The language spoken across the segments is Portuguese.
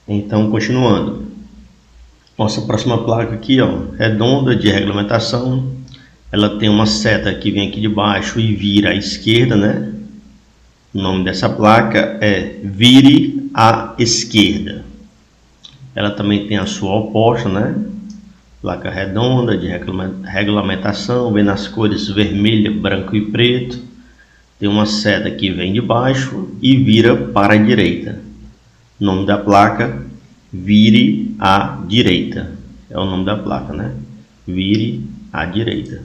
Então, continuando. Nossa próxima placa aqui, ó, redonda de regulamentação. Ela tem uma seta que vem aqui de baixo e vira à esquerda, né? O nome dessa placa é vire à esquerda. Ela também tem a sua oposta, né? Placa redonda de regulamentação, vem nas cores vermelho, branco e preto. Tem uma seta que vem de baixo e vira para a direita. O nome da placa, vire à direita. É o nome da placa, né? Vire à direita.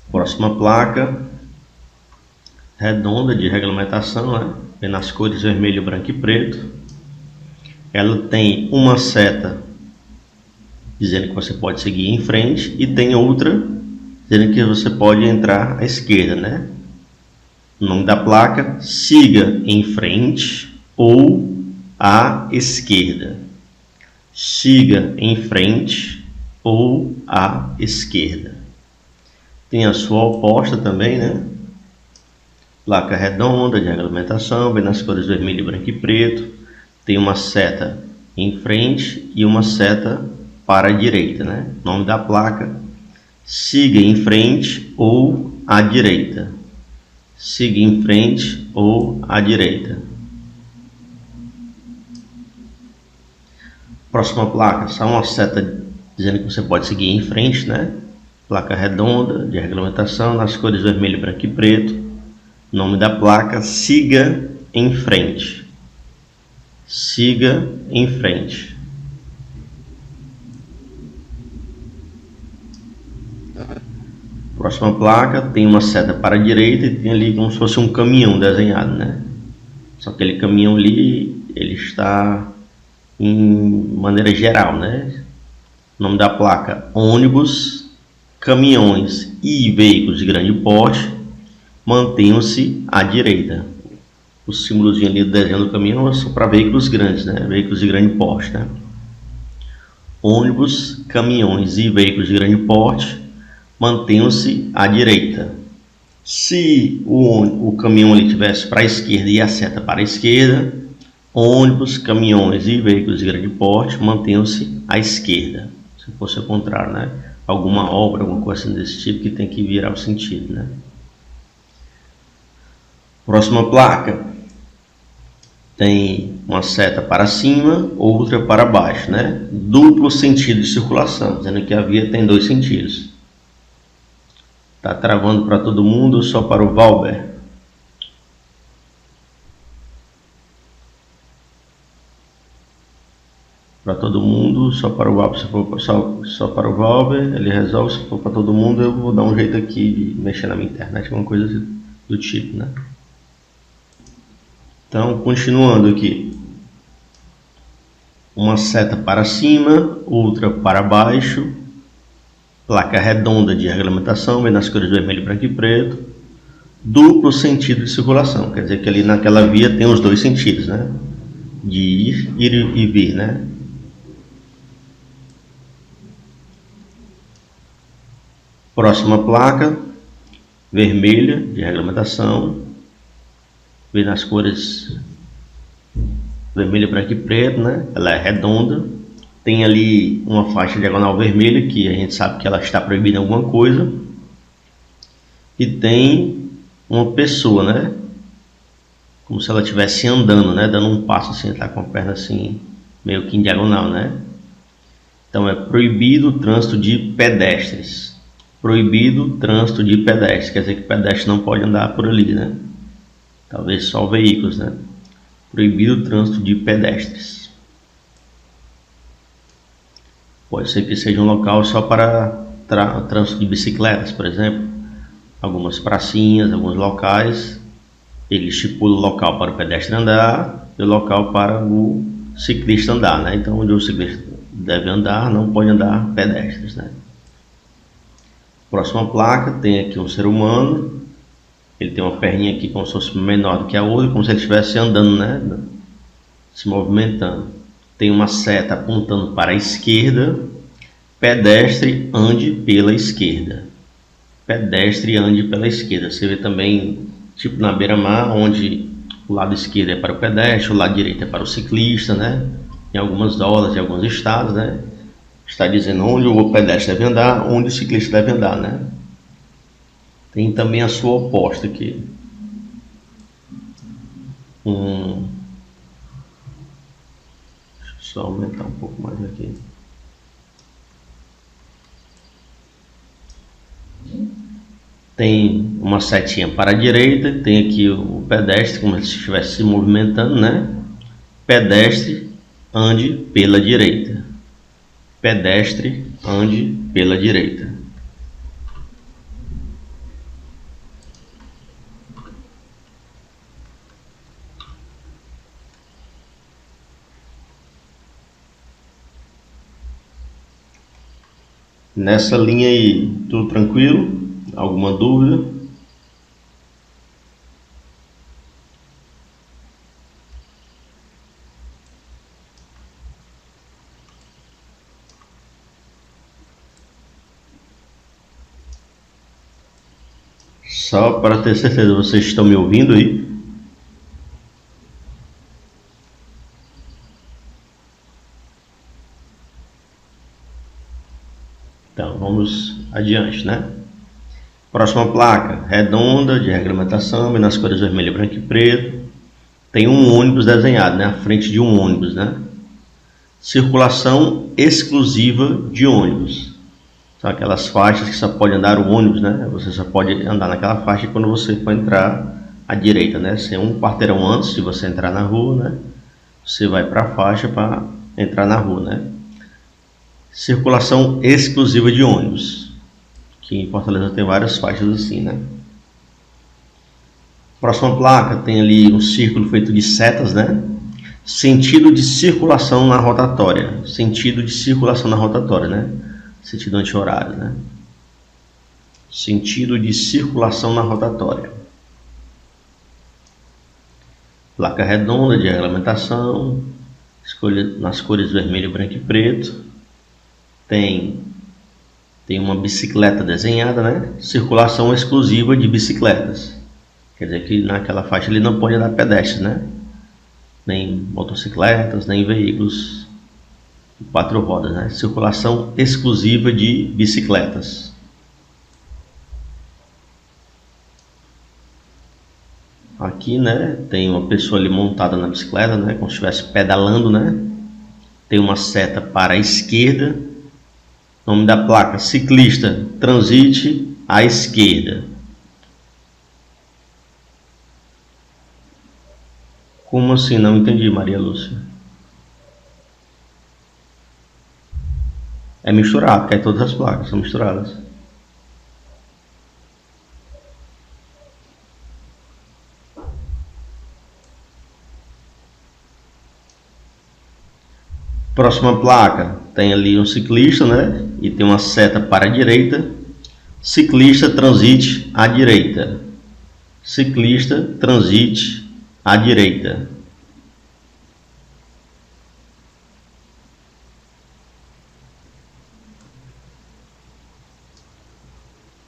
Próxima placa, redonda de regulamentação, né? Vem nas cores vermelho, branco e preto. Ela tem uma seta dizendo que você pode seguir em frente e tem outra dizendo que você pode entrar à esquerda, né? O nome da placa, siga em frente ou à esquerda. Siga em frente ou à esquerda. Tem a sua oposta também, né? Placa redonda de regulamentação, vem nas cores vermelho, branco e preto. Tem uma seta em frente e uma seta para a direita, né? Nome da placa, siga em frente ou à direita. Siga em frente ou à direita. Próxima placa, só uma seta dizendo que você pode seguir em frente, né? Placa redonda de regulamentação nas cores vermelho, branco e preto. Nome da placa, siga em frente. Siga em frente. Próxima placa tem uma seta para a direita e tem ali como se fosse um caminhão desenhado, né? Só que aquele caminhão ali, ele está em maneira geral, né? O nome da placa, ônibus, caminhões e veículos de grande porte, mantenham-se à direita. O símbolozinho ali do desenho do caminhão é só para veículos grandes, né? Veículos de grande porte, né? Ônibus, caminhões e veículos de grande porte, mantenham-se à direita. Se o caminhão ali estivesse para a esquerda e a seta para a esquerda, ônibus, caminhões e veículos de grande porte mantenham-se à esquerda. Se fosse o contrário, né? Alguma obra, alguma coisa assim desse tipo que tem que virar o sentido, né? Próxima placa tem uma seta para cima, outra para baixo, né? Duplo sentido de circulação, dizendo que a via tem dois sentidos. Tá travando para todo mundo, só para o Valber. Para todo mundo, só para o Valber. Se for só para o Valber, ele resolve. Se for para todo mundo, eu vou dar um jeito aqui de mexer na minha internet, alguma coisa do tipo, né? Então, continuando aqui. Uma seta para cima, outra para baixo. Placa redonda de regulamentação, vem nas cores vermelho, branco e preto. Duplo sentido de circulação, quer dizer que ali naquela via tem os dois sentidos, né? De ir e vir, né? Próxima placa, vermelha de regulamentação, vem nas cores vermelho, branco e preto, né? Ela é redonda. Tem ali uma faixa diagonal vermelha, que a gente sabe que ela está proibida em alguma coisa. E tem uma pessoa, né? Como se ela estivesse andando, né? Dando um passo assim, tá com a perna assim, meio que em diagonal, né? Então é proibido o trânsito de pedestres. Proibido o trânsito de pedestres, quer dizer que o pedestre não pode andar por ali, né? Talvez só veículos, né? Proibido o trânsito de pedestres. Pode ser que seja um local só para trânsito de bicicletas, por exemplo. Algumas pracinhas, alguns locais, ele estipula o local para o pedestre andar e o local para o ciclista andar, né? Então, onde o ciclista deve andar, não pode andar pedestres, né? Próxima placa, tem aqui um ser humano. Ele tem uma perninha aqui como se fosse menor do que a outra, como se ele estivesse andando, né? Se movimentando. Tem uma seta apontando para a esquerda. Pedestre, ande pela esquerda. pedestre ande pela esquerda. Você vê também, tipo na beira-mar, onde o lado esquerdo é para o pedestre, o lado direito é para o ciclista, né? Em algumas aulas, em alguns estados, né? Está dizendo onde o pedestre deve andar, onde o ciclista deve andar, né? Tem também a sua oposta aqui. Deixa eu só aumentar um pouco mais aqui. Tem uma setinha para a direita, tem aqui o pedestre, como se estivesse se movimentando, né? Pedestre, ande pela direita. Pedestre, ande pela direita. Nessa linha aí, tudo tranquilo? Alguma dúvida? Só para ter certeza, vocês estão me ouvindo aí? Então, vamos adiante, né? Próxima placa, redonda, de regulamentação, nas cores vermelho, branco e preto. Tem um ônibus desenhado, né? À frente de um ônibus, né? Circulação exclusiva de ônibus. São aquelas faixas que só pode andar o ônibus, né? Você só pode andar naquela faixa quando você for entrar à direita, né? Se é um quarteirão antes de você entrar na rua, né? Você vai para a faixa para entrar na rua, né? Circulação exclusiva de ônibus, que em Fortaleza tem várias faixas assim, né? Próxima placa tem ali um círculo feito de setas, né? Sentido de circulação na rotatória. Sentido de circulação na rotatória, né? Sentido anti-horário, né? Sentido de circulação na rotatória. Placa redonda de regulamentação, escolha nas cores vermelho, branco e preto. Tem uma bicicleta desenhada, né? Circulação exclusiva de bicicletas. Quer dizer que naquela faixa ele não pode andar pedestres, né? Nem motocicletas, nem veículos de 4 rodas, né? Circulação exclusiva de bicicletas. Aqui, né, tem uma pessoa ali montada na bicicleta, né, como se estivesse pedalando, né? Tem uma seta para a esquerda. Nome da placa: ciclista, transite à esquerda. Como assim? Não entendi, Maria Lúcia. É misturado, porque todas as placas são misturadas. Próxima placa, tem ali um ciclista, né? E tem uma seta para a direita. Ciclista, transite à direita. Ciclista, transite à direita.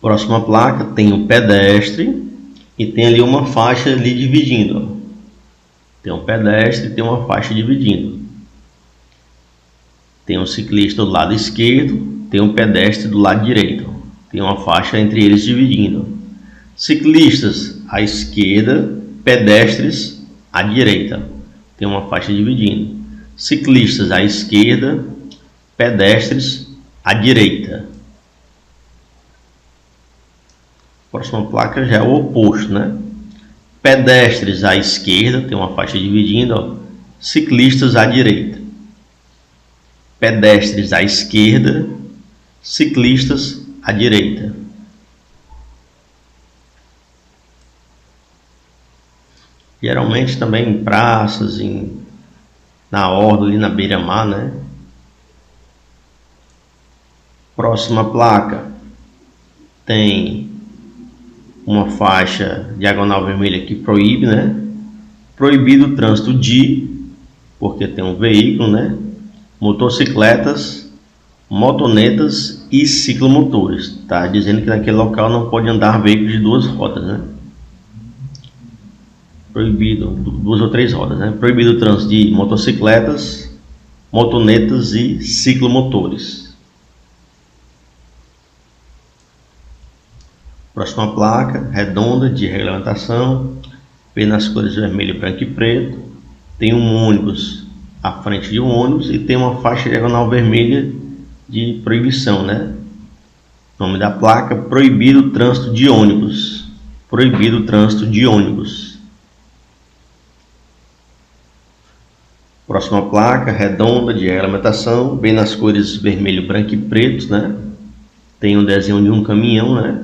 Próxima placa, tem um pedestre e tem ali uma faixa ali dividindo. Tem um pedestre e tem uma faixa dividindo. Tem um ciclista do lado esquerdo, tem um pedestre do lado direito. Tem uma faixa entre eles dividindo. Ciclistas à esquerda, pedestres à direita. Tem uma faixa dividindo. Ciclistas à esquerda, pedestres à direita. Próxima placa já é o oposto, né? Pedestres à esquerda, tem uma faixa dividindo, ó. Ciclistas à direita. Pedestres à esquerda, ciclistas à direita. Geralmente também em praças, na orla ali na beira-mar, né? Próxima placa tem uma faixa diagonal vermelha que proíbe, né? Proibido o trânsito de, porque tem um veículo, né? Motocicletas motonetas e ciclomotores. Está dizendo que naquele local não pode andar veículos de duas rodas, né? Proibido, duas ou três rodas, né? Proibido o trânsito de motocicletas, motonetas e ciclomotores. Próxima placa, redonda, de regulamentação, vem nas cores vermelho, branco e preto. Tem um ônibus à frente de um ônibus e tem uma faixa diagonal vermelha de proibição, né? Nome da placa: proibido o trânsito de ônibus. Proibido o trânsito de ônibus. Próxima placa, redonda, de regulamentação, vem nas cores vermelho, branco e preto, né? Tem um desenho de um caminhão, né?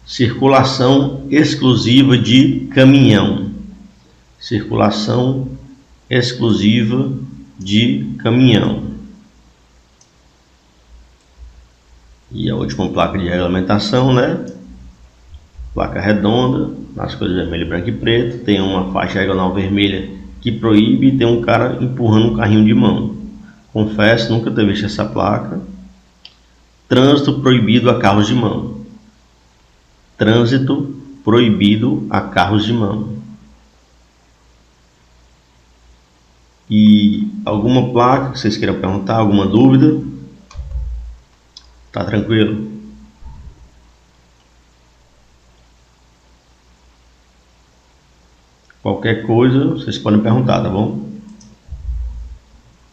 Circulação exclusiva de caminhão. Circulação exclusiva de caminhão. E a última placa de regulamentação, né? Placa redonda, nas cores vermelho, branco e preto. Tem uma faixa diagonal vermelha que proíbe e tem um cara empurrando um carrinho de mão. Confesso nunca ter visto essa placa. Trânsito proibido a carros de mão. Trânsito proibido a carros de mão. E alguma placa que vocês queiram perguntar, alguma dúvida? Tá tranquilo? Qualquer coisa vocês podem perguntar, tá bom?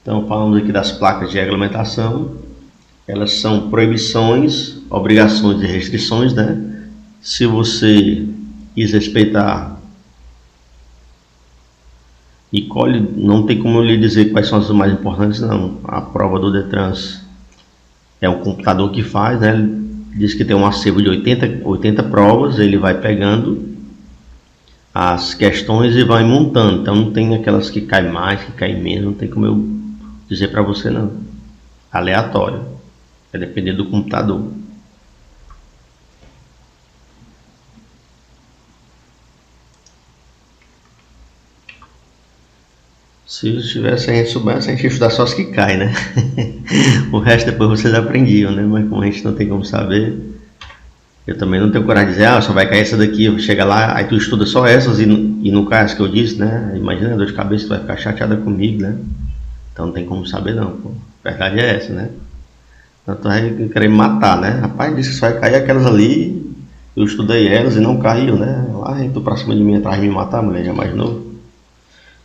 Então falamos aqui das placas de regulamentação. Elas são proibições, obrigações e restrições, né? Se você quis respeitar e colhe, não tem como eu lhe dizer quais são as mais importantes, não. A prova do Detran é um computador que faz, né? Ele diz que tem um acervo de 80 provas, ele vai pegando as questões e vai montando. Então não tem aquelas que caem mais, que caem menos, não tem como eu dizer para você, não. Aleatório. Vai depender do computador. Se a gente soubesse, a gente ia estudar só as que caem, né? O resto depois vocês aprendiam, né? Mas como a gente não tem como saber, eu também não tenho coragem de dizer, só vai cair essa daqui, chega lá, aí tu estuda só essas e não cai as que eu disse, né? Imagina a dor de cabeça, tu vai ficar chateada comigo, né? Então não tem como saber não, pô. A verdade é essa, né? Então tu vai querer me matar, né? Rapaz, disse que só vai cair aquelas ali, eu estudei elas e não caiu, né? Lá, tu pra cima de mim atrás de me matar, mulher, já imaginou?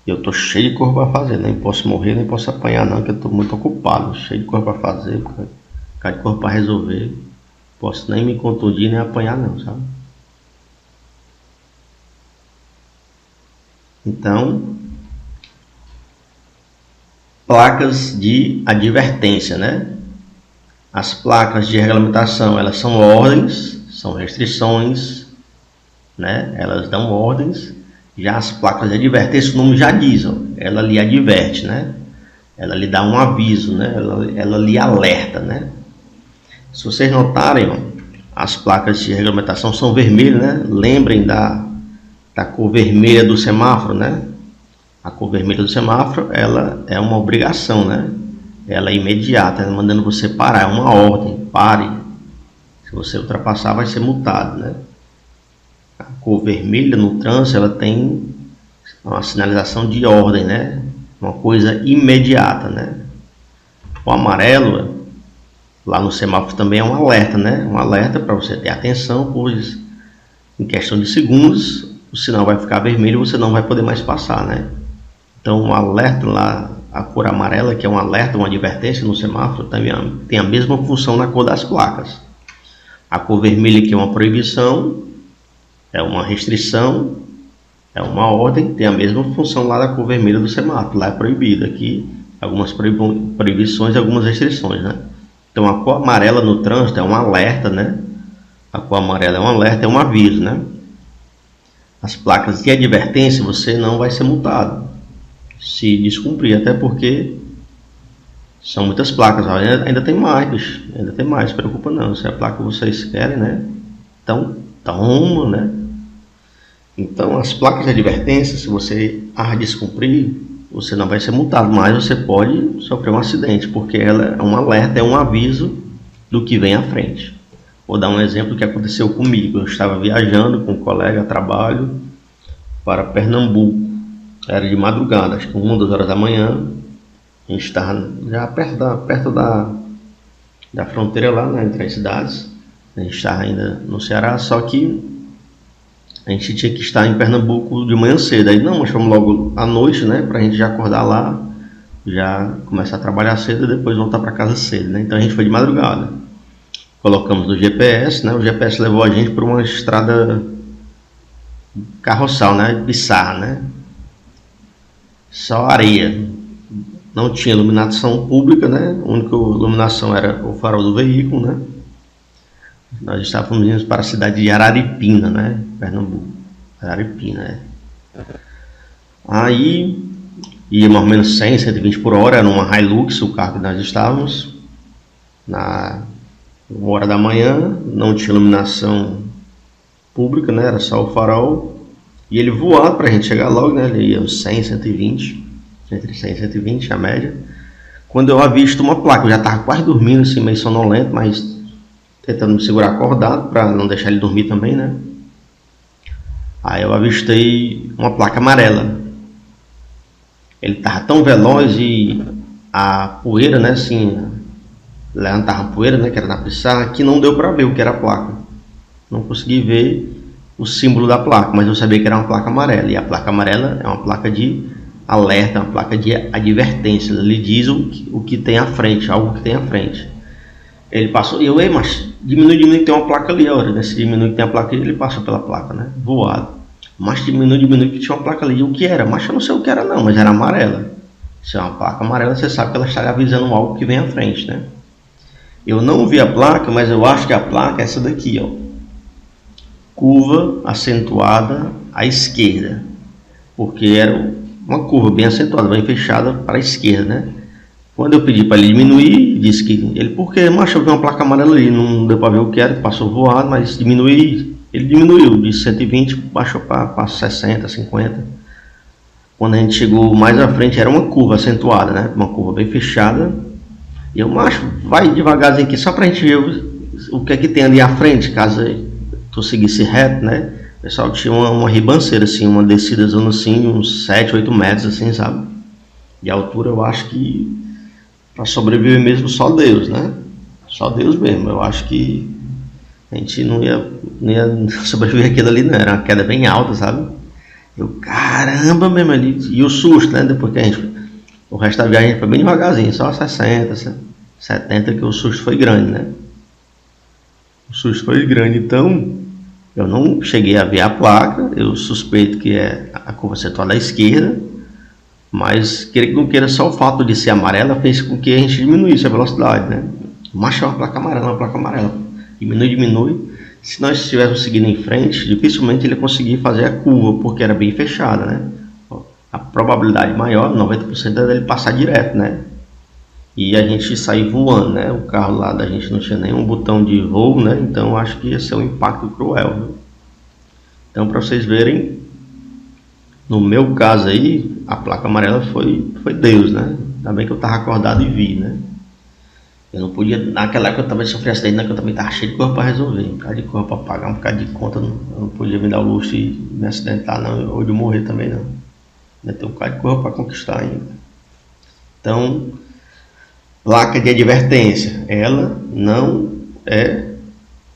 Eu tô cheio de coisa para fazer, nem posso morrer, nem posso apanhar não, que eu tô muito ocupado, cheio de coisa para fazer, cara de coisa para resolver. Posso nem me contundir, nem apanhar não, sabe? Então, placas de advertência, né? As placas de regulamentação, elas são ordens, são restrições, né? Elas dão ordens. Já as placas de advertência, o nome já diz, ó, ela lhe adverte, né? Ela lhe dá um aviso, né? Ela lhe alerta, né? Se vocês notarem, ó, as placas de regulamentação são vermelhas, né? Lembrem da cor vermelha do semáforo, né? A cor vermelha do semáforo, ela é uma obrigação, né? Ela é imediata, ela mandando você parar, é uma ordem, pare. Se você ultrapassar, vai ser multado, né? A cor vermelha no trânsito, ela tem uma sinalização de ordem, né? Uma coisa imediata, né? O amarelo, lá no semáforo também é um alerta, né? Um alerta para você ter atenção, pois em questão de segundos o sinal vai ficar vermelho e você não vai poder mais passar, né? Então o alerta lá, a cor amarela, que é um alerta, uma advertência no semáforo, também tem a mesma função na cor das placas. A cor vermelha, que é uma proibição, é uma restrição, é uma ordem, tem a mesma função lá da cor vermelha do semáforo. Lá é proibido, aqui algumas proibições e algumas restrições, né? Então a cor amarela no trânsito é um alerta, né? A cor amarela é um alerta, é um aviso, né? As placas de advertência, você não vai ser multado se descumprir, até porque são muitas placas. Ainda tem mais, bicho, ainda tem mais, não se preocupa não, se é a placa que vocês querem, né? Então toma, né? Então as placas de advertência, se você descumprir, você não vai ser multado, mas você pode sofrer um acidente, porque ela é um alerta, é um aviso do que vem à frente. Vou dar um exemplo do que aconteceu comigo. Eu estava viajando com um colega a trabalho para Pernambuco. Era de madrugada, acho que 1, 2 horas da manhã. A gente estava já perto da fronteira lá, né, entre as cidades. A gente estava ainda no Ceará, só que a gente tinha que estar em Pernambuco de manhã cedo. Aí não, nós fomos logo à noite, né, para a gente já acordar lá, já começar a trabalhar cedo e depois voltar para casa cedo, né. Então a gente foi de madrugada. Colocamos no GPS, né, o GPS levou a gente por uma estrada carroçal, né, bizarra, né, só areia. Não tinha iluminação pública, né, a única iluminação era o farol do veículo, né. Nós estávamos indo para a cidade de Araripina, né, Pernambuco. Araripina, é. Aí ia mais ou menos 100, 120 por hora, era uma Hilux o carro que nós estávamos. Na 1 hora da manhã, não tinha iluminação pública, né, era só o farol. E ele voado para a gente chegar logo, né, ele ia uns 100, 120, entre 100 e 120 a média. Quando eu avisto uma placa, eu já estava quase dormindo, assim, meio sonolento, mas tentando me segurar acordado para não deixar ele dormir também, né. Aí eu avistei uma placa amarela. Ele estava tão veloz e a poeira, né, assim, levantava a poeira, né, que era na pissarra, que não deu para ver o que era a placa. Não consegui ver o símbolo da placa, mas eu sabia que era uma placa amarela. E a placa amarela é uma placa de alerta, uma placa de advertência. Ele diz o que tem à frente, algo que tem à frente. Ele passou, e eu, mas diminui, tem uma placa ali, olha, nesse diminui que tem a placa ali, ele passou pela placa, né, voado. Mas diminui, que tinha uma placa ali, e o que era? Mas eu não sei o que era não, mas era amarela. Se é uma placa amarela, você sabe que ela está avisando algo que vem à frente, né. Eu não vi a placa, mas eu acho que a placa é essa daqui, ó. Curva acentuada à esquerda, porque era uma curva bem acentuada, bem fechada para a esquerda, né? Quando eu pedi para ele diminuir, disse que ele, porque macho, eu vi uma placa amarela ali, não deu para ver o que era, passou voado, mas diminuir, ele diminuiu de 120, baixou para 60, 50. Quando a gente chegou mais à frente, era uma curva acentuada, né? Uma curva bem fechada. E eu, macho, vai devagarzinho aqui, só para a gente ver o que é que tem ali à frente, caso tu seguisse reto, né? O pessoal tinha uma ribanceira, assim, uma descida zona assim, uns 7, 8 metros, assim, sabe? De altura. Eu acho que para sobreviver mesmo só Deus, né? Só Deus mesmo. Eu acho que a gente não ia sobreviver aquilo ali, não. Era uma queda bem alta, sabe? Eu, caramba mesmo ali. E o susto, né? Depois que a gente... O resto da viagem foi bem devagarzinho, só 60, 70, que o susto foi grande, né? O susto foi grande, então eu não cheguei a ver a placa. Eu suspeito que é a curva acentuada à esquerda, mas queira que não queira, só o fato de ser amarela fez com que a gente diminuísse a velocidade, né? Mas é uma placa amarela, diminui. Se nós estivéssemos seguindo em frente, dificilmente ele ia conseguir fazer a curva, porque era bem fechada, né? A probabilidade maior, 90%, é dele passar direto, né? E a gente sair voando, né? O carro lá da gente não tinha nenhum botão de voo, né? Então acho que ia ser um impacto cruel, viu? Então, para vocês verem, no meu caso aí, a placa amarela foi Deus, né? Ainda bem que eu estava acordado e vi, né? Eu não podia, naquela época eu também sofri acidente, né? Que eu também estava cheio de coisa para resolver, um bocado de coisa para pagar, um bocado de conta, eu não podia me dar o luxo de me acidentar, não, ou de morrer também, não. Ainda tem um bocado de coisa para conquistar ainda. Então, placa de advertência, ela não é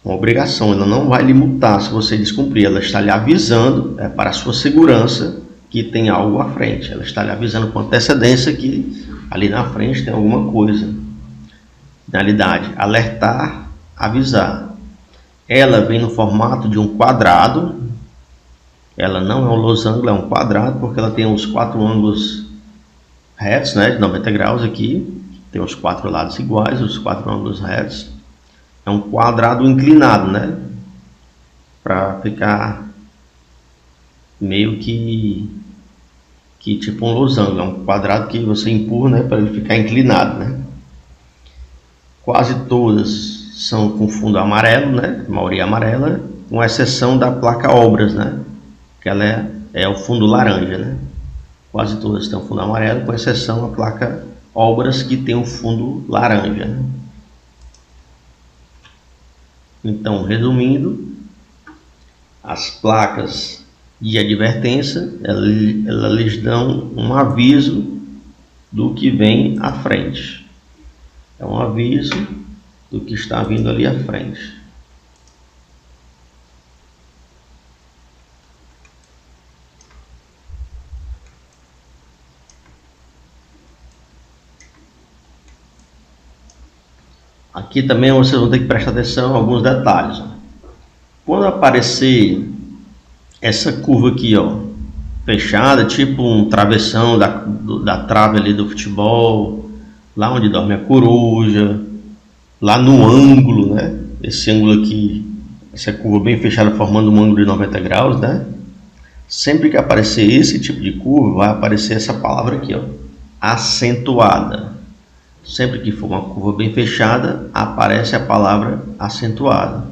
uma obrigação, ela não vai lhe multar se você descumprir, ela está lhe avisando, é para a sua segurança, que tem algo à frente, ela está lhe avisando com antecedência que ali na frente tem alguma coisa. Finalidade, alertar, avisar. Ela vem no formato de um quadrado, ela não é um losango, é um quadrado, porque ela tem os 4 ângulos retos, né, de 90 graus aqui, tem os 4 lados iguais, os 4 ângulos retos. É um quadrado inclinado, né, para ficar meio que tipo um losango. É um quadrado que você empurra, né, para ele ficar inclinado, né. Quase todas são com fundo amarelo, né, a maioria amarela, com exceção da placa obras, né, que ela é o fundo laranja, né. quase todas têm um fundo amarelo, com exceção a placa Obras, que tem um fundo laranja, né? Então, resumindo, as placas de advertência, elas lhes dão um aviso do que vem à frente. É um aviso do que está vindo ali à frente. Aqui também vocês vão ter que prestar atenção a alguns detalhes. Quando aparecer essa curva aqui, ó, fechada, tipo um travessão da trave ali do futebol, lá onde dorme a coruja, lá no ângulo, né? Esse ângulo aqui, essa curva bem fechada formando um ângulo de 90 graus, né? Sempre que aparecer esse tipo de curva, vai aparecer essa palavra aqui, ó, acentuada. Sempre que for uma curva bem fechada, aparece a palavra acentuada.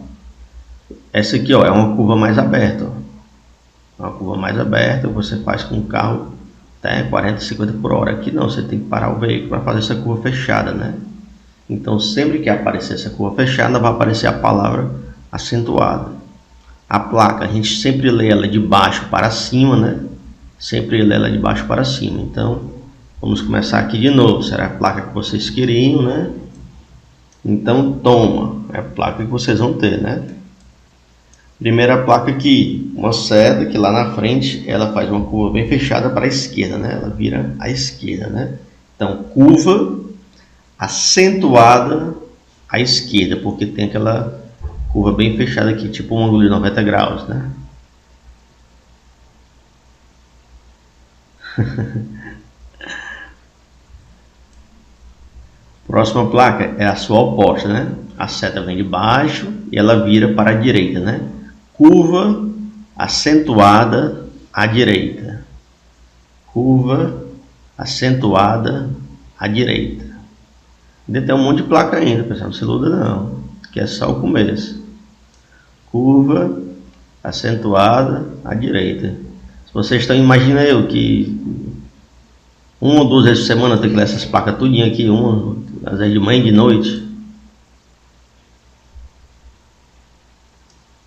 Essa aqui, ó, é uma curva mais aberta, ó. Uma curva mais aberta, você faz com o carro até 40, 50 por hora. Aqui não, você tem que parar o veículo para fazer essa curva fechada, né? Então, sempre que aparecer essa curva fechada, vai aparecer a palavra acentuada. A placa, a gente sempre lê ela de baixo para cima, né? Sempre lê ela de baixo para cima. Então, vamos começar aqui de novo. Será a placa que vocês queriam, né? Então, toma. É a placa que vocês vão ter, né? Primeira placa aqui, uma seta que lá na frente ela faz uma curva bem fechada para a esquerda, né? Ela vira à esquerda, né? Então, curva acentuada à esquerda, porque tem aquela curva bem fechada aqui, tipo um ângulo de 90 graus, né? Próxima placa é a sua oposta, né? A seta vem de baixo e ela vira para a direita, né? Curva acentuada à direita. Curva acentuada à direita. Ainda tem um monte de placa ainda, pessoal, não se iluda não, que é só o começo. Curva acentuada à direita. Se vocês estão, imagina eu que uma ou duas vezes por semana eu tenho que ler essas placas tudinho aqui, às vezes de manhã e de noite.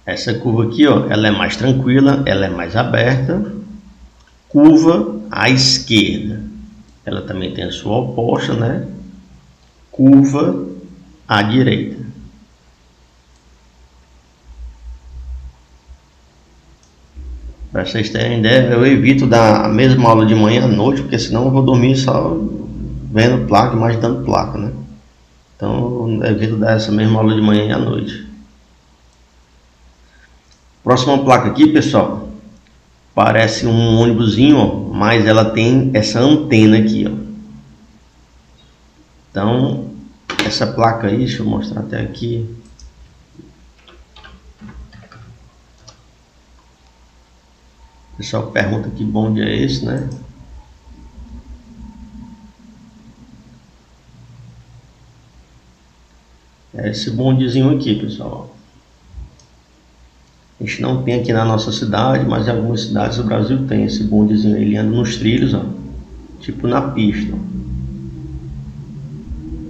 Essa curva aqui, ó, ela é mais tranquila, ela é mais aberta. Curva à esquerda. Ela também tem a sua oposta, né? Curva à direita. Para vocês terem ideia, eu evito dar a mesma aula de manhã à noite, porque senão eu vou dormir só vendo placa, imaginando placa, né? Então eu evito dar essa mesma aula de manhã e à noite. Próxima placa aqui, pessoal, parece um ônibusinho, ó, mas ela tem essa antena aqui, ó. Então, essa placa aí, deixa eu mostrar até aqui. O pessoal pergunta que bonde é esse, né? É esse bondezinho aqui, pessoal. A gente não tem aqui na nossa cidade, mas em algumas cidades do Brasil tem esse bondezinho. Ele anda nos trilhos, ó, tipo na pista.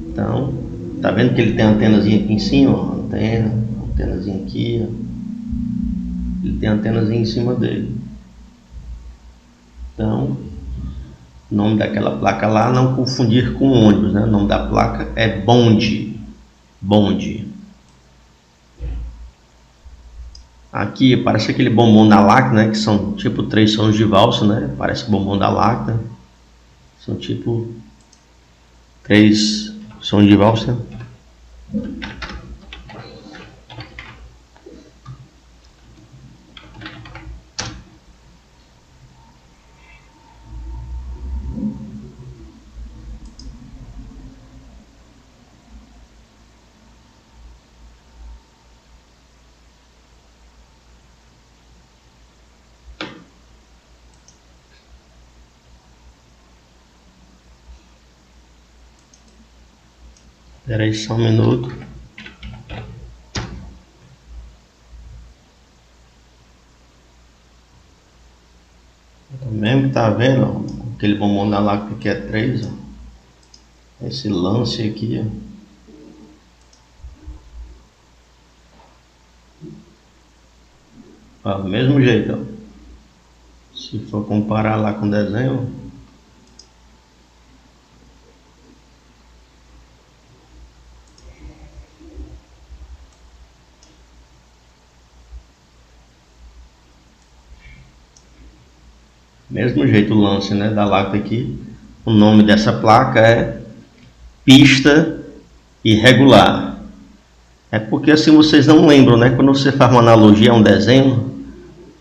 Então, tá vendo que ele tem antenazinha aqui em cima, ó, antenazinha aqui, ó. Ele tem antenazinha em cima dele. Então, o nome daquela placa lá, não confundir com ônibus, né? O nome da placa é bonde. Bonde. Aqui parece aquele bombom da Lacta, né? Que são tipo 3 sons de valsa, né? Parece bombom da Lacta. São tipo 3 sons de valsa. Espera aí só um minuto. Mesmo que tá vendo, aquele bombom da Lacta que é 3, ó. Esse lance aqui, ó. Do mesmo jeito, ó. Se for comparar lá com o desenho, mesmo jeito o lance, né, da Lacta aqui. O nome dessa placa é pista irregular. É porque assim vocês não lembram, né? Quando você faz uma analogia a um desenho,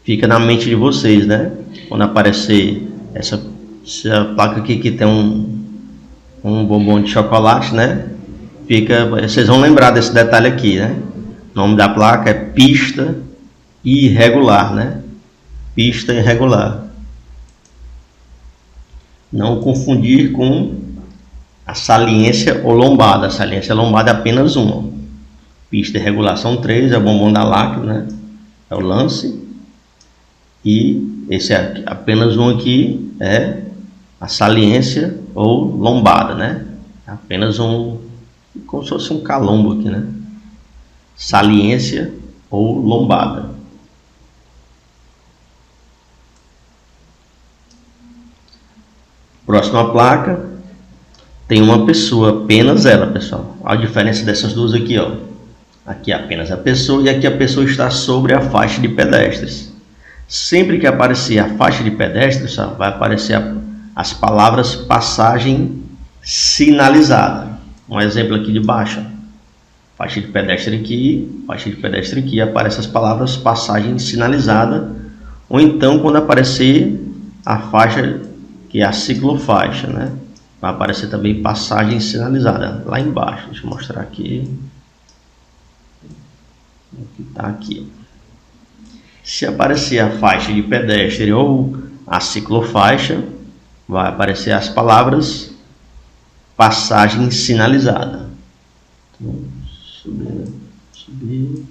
fica na mente de vocês, né? Quando aparecer essa placa aqui que tem um bombom de chocolate, né? Vocês vão lembrar desse detalhe aqui, né? O nome da placa é pista irregular, né? Pista irregular. Não confundir com a saliência ou lombada. A saliência lombada é apenas uma. Pista irregular são 3, é o bombom da Lacta, né? É o lance. E esse é apenas um aqui, é a saliência ou lombada, né? Apenas um, como se fosse um calombo aqui, né? Saliência ou lombada. Próxima placa, tem uma pessoa, apenas ela, pessoal. Olha a diferença dessas duas aqui, ó. Aqui é apenas a pessoa e aqui a pessoa está sobre a faixa de pedestres. Sempre que aparecer a faixa de pedestres, vai aparecer as palavras passagem sinalizada. Um exemplo aqui de baixo. Faixa de pedestre aqui, aparecem as palavras passagem sinalizada. Ou então quando aparecer a faixa, que é a ciclofaixa, né? Vai aparecer também passagem sinalizada lá embaixo. Deixa eu mostrar aqui. Está aqui. Se aparecer a faixa de pedestre ou a ciclofaixa, vai aparecer as palavras passagem sinalizada. Então, subir.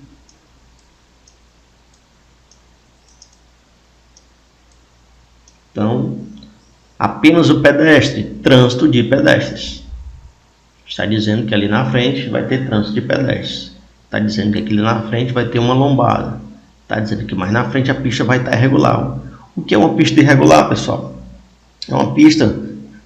Então, apenas o pedestre, trânsito de pedestres. Está dizendo que ali na frente vai ter trânsito de pedestres. Está dizendo que aqui na frente vai ter uma lombada. Está dizendo que mais na frente a pista vai estar irregular. O que é uma pista irregular, pessoal? É uma pista,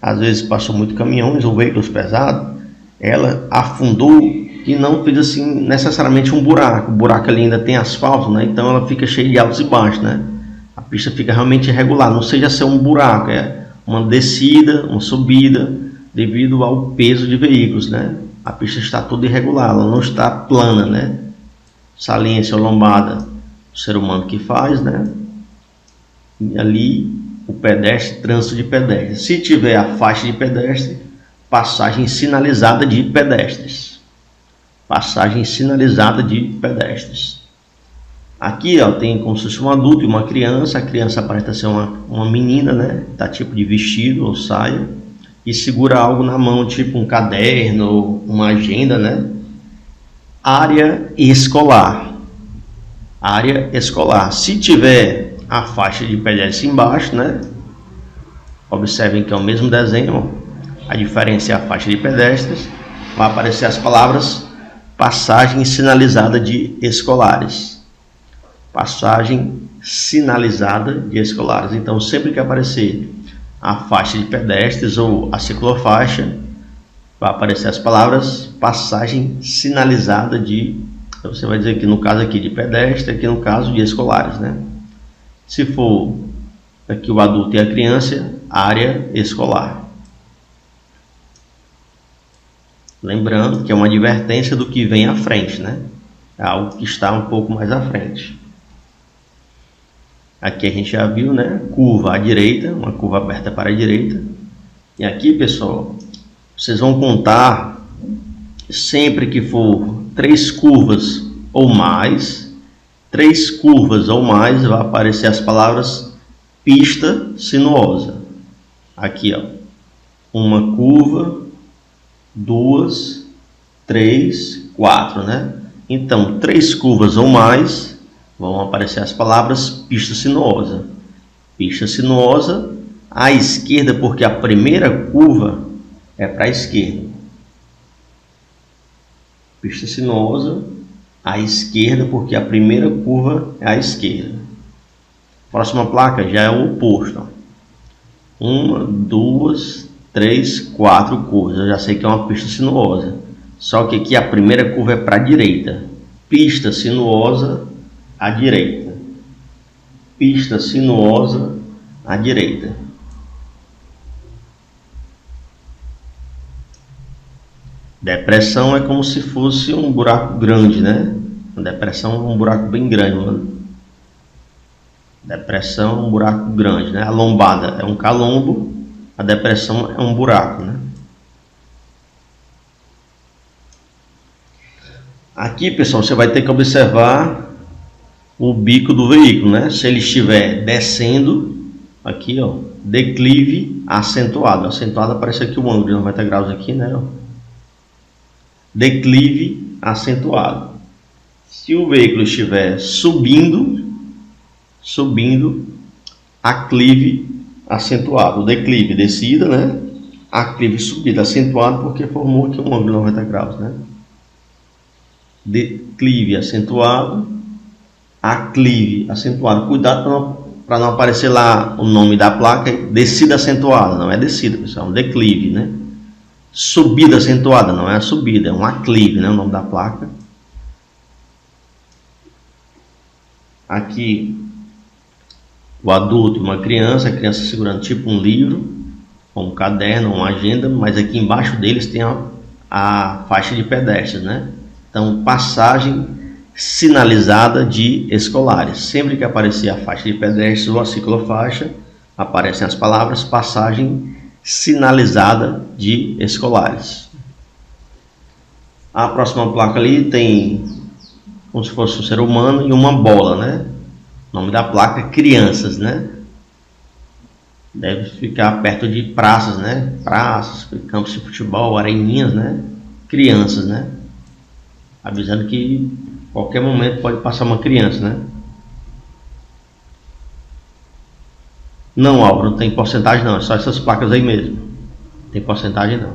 às vezes passou muito caminhões ou veículos pesados, ela afundou e não fez assim necessariamente um buraco. O buraco ali ainda tem asfalto, né? Então ela fica cheia de altos e baixos, né? A pista fica realmente irregular, não seja ser um buraco, é uma descida, uma subida, devido ao peso de veículos, né? A pista está toda irregular, ela não está plana, né? Saliência ou lombada, o ser humano que faz, né? E ali o pedestre, trânsito de pedestres. Se tiver a faixa de pedestre, passagem sinalizada de pedestres. Passagem sinalizada de pedestres. Aqui, ó, tem como se fosse um adulto e uma criança. A criança aparenta ser uma menina, né? Tá tipo de vestido ou saia. E segura algo na mão, tipo um caderno ou uma agenda, né? Área escolar. Área escolar. Se tiver a faixa de pedestre embaixo, né? Observem que é o mesmo desenho. A diferença é a faixa de pedestres. Vai aparecer as palavras passagem sinalizada de escolares. Passagem sinalizada de escolares. Então, sempre que aparecer a faixa de pedestres ou a ciclofaixa, vai aparecer as palavras passagem sinalizada de, você vai dizer que no caso aqui de pedestre, aqui no caso de escolares, né? Se for aqui o adulto e a criança, área escolar. Lembrando que é uma advertência do que vem à frente, né? É algo que está um pouco mais à frente. Aqui a gente já viu, né? Curva à direita, uma curva aberta para a direita. E aqui, pessoal, vocês vão contar sempre que for 3 curvas ou mais. 3 curvas ou mais, vai aparecer as palavras pista sinuosa. Aqui, ó, uma curva, 2, 3, 4, né? Então, 3 curvas ou mais, vão aparecer as palavras pista sinuosa. Pista sinuosa à esquerda porque a primeira curva é para a esquerda. Pista sinuosa à esquerda porque a primeira curva é à esquerda. Próxima placa já é o oposto. 1, 2, 3, 4 curvas. Eu já sei que é uma pista sinuosa. Só que aqui a primeira curva é para a direita. Pista sinuosa à direita. Pista sinuosa à direita. Depressão é como se fosse um buraco grande, né? Uma depressão é um buraco bem grande, mano. Depressão é um buraco grande, né? A lombada é um calombo, a depressão é um buraco, né? Aqui, pessoal, você vai ter que observar o bico do veículo, né? Se ele estiver descendo, aqui, ó, declive acentuado. Acentuado aparece aqui o ângulo de 90 graus aqui, né? Declive acentuado. Se o veículo estiver subindo, aclive acentuado. Declive, descida, né? Aclive, subida, acentuado, porque formou aqui um ângulo de 90 graus, né? Declive acentuado, aclive acentuado. Cuidado para não aparecer lá o nome da placa, descida acentuada. Não é descida, pessoal, é um declive, né? Subida acentuada, não é a subida, é um aclive, né? O nome da placa. Aqui o adulto e uma criança, a criança segurando tipo um livro, um caderno, uma agenda, mas aqui embaixo deles tem a faixa de pedestres, né? Então, passagem sinalizada de escolares. Sempre que aparecer a faixa de pedestres ou a ciclofaixa, aparecem as palavras passagem sinalizada de escolares. A próxima placa ali tem como se fosse um ser humano e uma bola, né? O nome da placa é crianças, né? Deve ficar perto de praças, né? Praças, campos de futebol, areninhas, né? Crianças, né? Avisando que a qualquer momento pode passar uma criança, né? Não, Álvaro, não tem porcentagem não, é só essas placas aí mesmo. Não tem porcentagem não.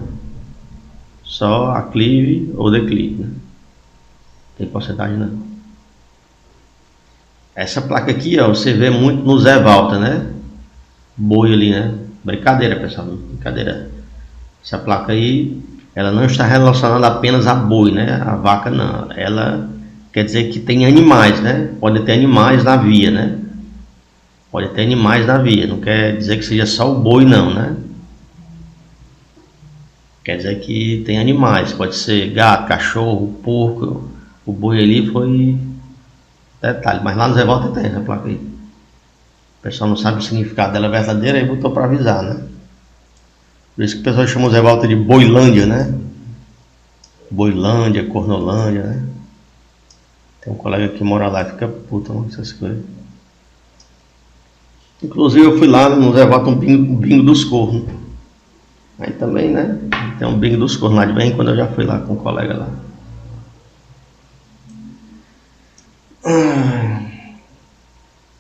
Só aclive ou declive, né? Não tem porcentagem não. Essa placa aqui, ó, você vê muito no Zé Walter, né? Boi ali, né? Brincadeira, pessoal, brincadeira. Essa placa aí, ela não está relacionada apenas a boi, né? A vaca não. Ela quer dizer que tem animais, né? Pode ter animais na via, né? Pode ter animais na via. Não quer dizer que seja só o boi, não, né? Quer dizer que tem animais. Pode ser gato, cachorro, porco. O boi ali foi detalhe. Mas lá no Zé Walter tem essa placa aí. O pessoal não sabe o significado dela verdadeira e botou para avisar, né? Por isso que o pessoal chama o Zé Walter de Boilândia, né? Boilândia, Cornolândia, né? Tem um colega que mora lá e fica puto com essas coisas. Inclusive eu fui lá no Zé Walter um bingo dos cornos. Aí também, né? Tem um bingo dos cornos lá de bem quando eu já fui lá com um colega lá.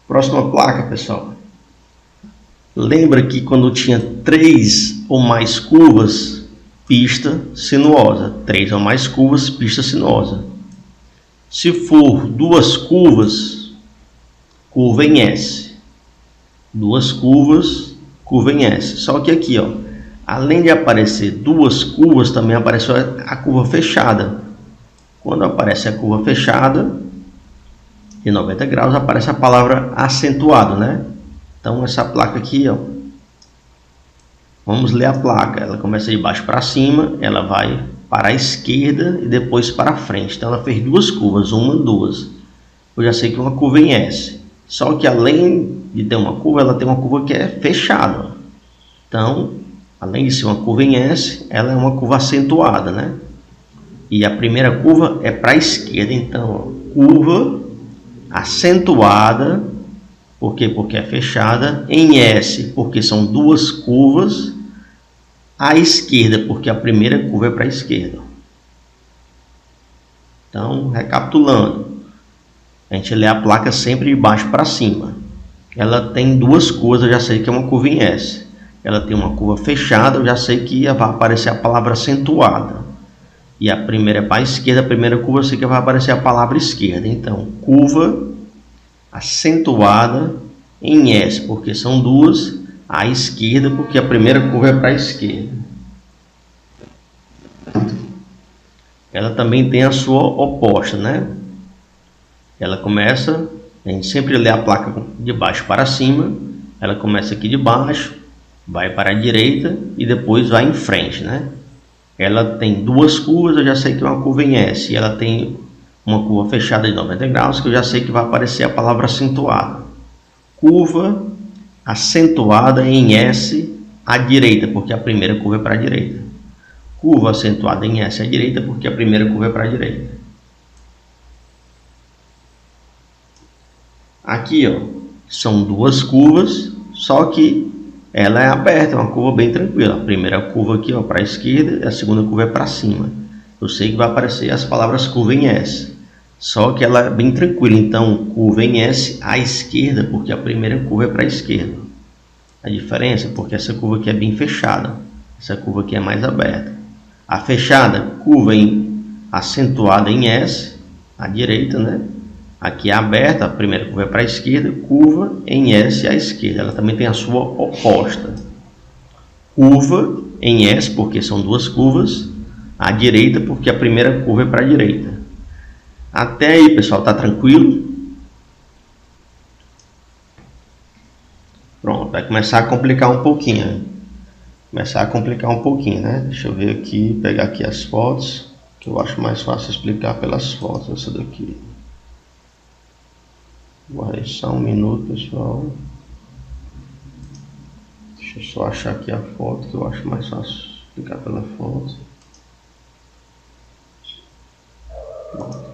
Próxima placa, pessoal. Lembra que quando tinha 3 ou mais curvas, pista sinuosa. 3 ou mais curvas, pista sinuosa. Se for 2 curvas, curva em S. 2 curvas, curva em S. Só que aqui, ó, além de aparecer 2 curvas, também apareceu a curva fechada. Quando aparece a curva fechada, de 90 graus, aparece a palavra acentuado, né? Então essa placa aqui, ó, vamos ler a placa. Ela começa de baixo para cima, ela vai para a esquerda e depois para a frente. Então ela fez 2 curvas, 1, 2. Eu já sei que uma curva em S. Só que além de ter uma curva, ela tem uma curva que é fechada. Então, além de ser uma curva em S, ela é uma curva acentuada, né? E a primeira curva é para a esquerda. Então, ó, curva acentuada, por quê? Porque é fechada, em S, porque são 2 curvas, à esquerda, porque a primeira curva é para a esquerda. Então, recapitulando, a gente lê a placa sempre de baixo para cima. Ela tem 2 curvas, eu já sei que é uma curva em S. ela tem uma curva fechada, eu já sei que vai aparecer a palavra acentuada. E a primeira é para a esquerda, a primeira curva eu sei que vai aparecer a palavra esquerda. Então, curva acentuada em S, porque são duas, à esquerda, porque a primeira curva é para a esquerda. Ela também tem a sua oposta, né? Ela começa, a gente sempre lê a placa de baixo para cima, ela começa aqui de baixo, vai para a direita e depois vai em frente, né? Ela tem duas curvas, eu já sei que é uma curva em S, e ela tem uma curva fechada de 90 graus, que eu já sei que vai aparecer a palavra acentuada. Curva acentuada em S à direita, porque a primeira curva é para a direita. Curva acentuada em S à direita, porque a primeira curva é para a direita. Aqui, ó, são duas curvas, só que ela é aberta, é uma curva bem tranquila. A primeira curva aqui, ó, para a esquerda, e a segunda curva é para cima. Eu sei que vai aparecer as palavras curva em S, só que ela é bem tranquila. Então, curva em S à esquerda, porque a primeira curva é para a esquerda. A diferença é porque essa curva aqui é bem fechada, essa curva aqui é mais aberta. A fechada, curva acentuada em S, à direita, né? Aqui é aberta, a primeira curva é para a esquerda, curva em S à esquerda. Ela também tem a sua oposta. Curva em S, porque são duas curvas, à direita, porque a primeira curva é para a direita. Até aí, pessoal, tá tranquilo? Pronto, vai começar a complicar um pouquinho. Né? Deixa eu ver aqui, pegar aqui as fotos, que eu acho mais fácil explicar pelas fotos. Essa daqui. Vai só um minuto, pessoal. Deixa eu só achar aqui a foto, que eu acho mais fácil explicar pela foto. Pronto.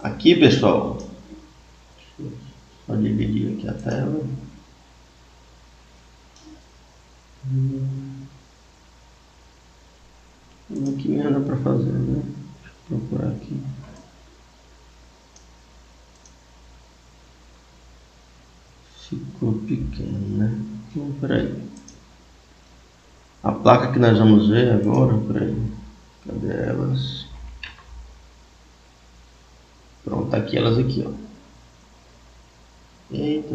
Aqui, pessoal, só dividir aqui a tela. Aqui mesmo dá para fazer, né? Deixa eu procurar aqui. Ficou pequeno, né? Então, peraí. A placa que nós vamos ver agora, peraí. Cadê elas? Pronto, tá aqui elas aqui, ó. Eita.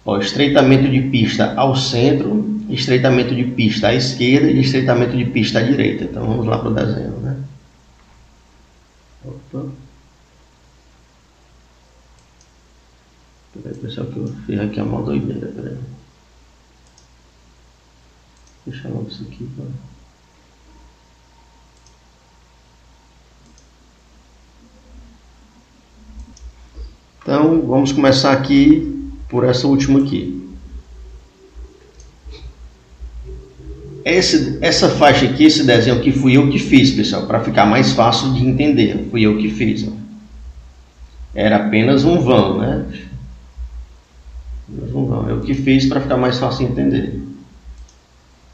Ó, estreitamento de pista ao centro, estreitamento de pista à esquerda e estreitamento de pista à direita. Então vamos lá para o desenho, né? Opa. Peraí, pessoal, que eu fiz aqui a mó doideira, peraí. Deixa logo isso aqui, tá? Então vamos começar aqui por essa última aqui. Essa faixa aqui, esse desenho aqui, fui eu que fiz, pessoal, para ficar mais fácil de entender. Fui eu que fiz, ó. Era apenas um vão, né? Um vão. Eu que fiz para ficar mais fácil de entender.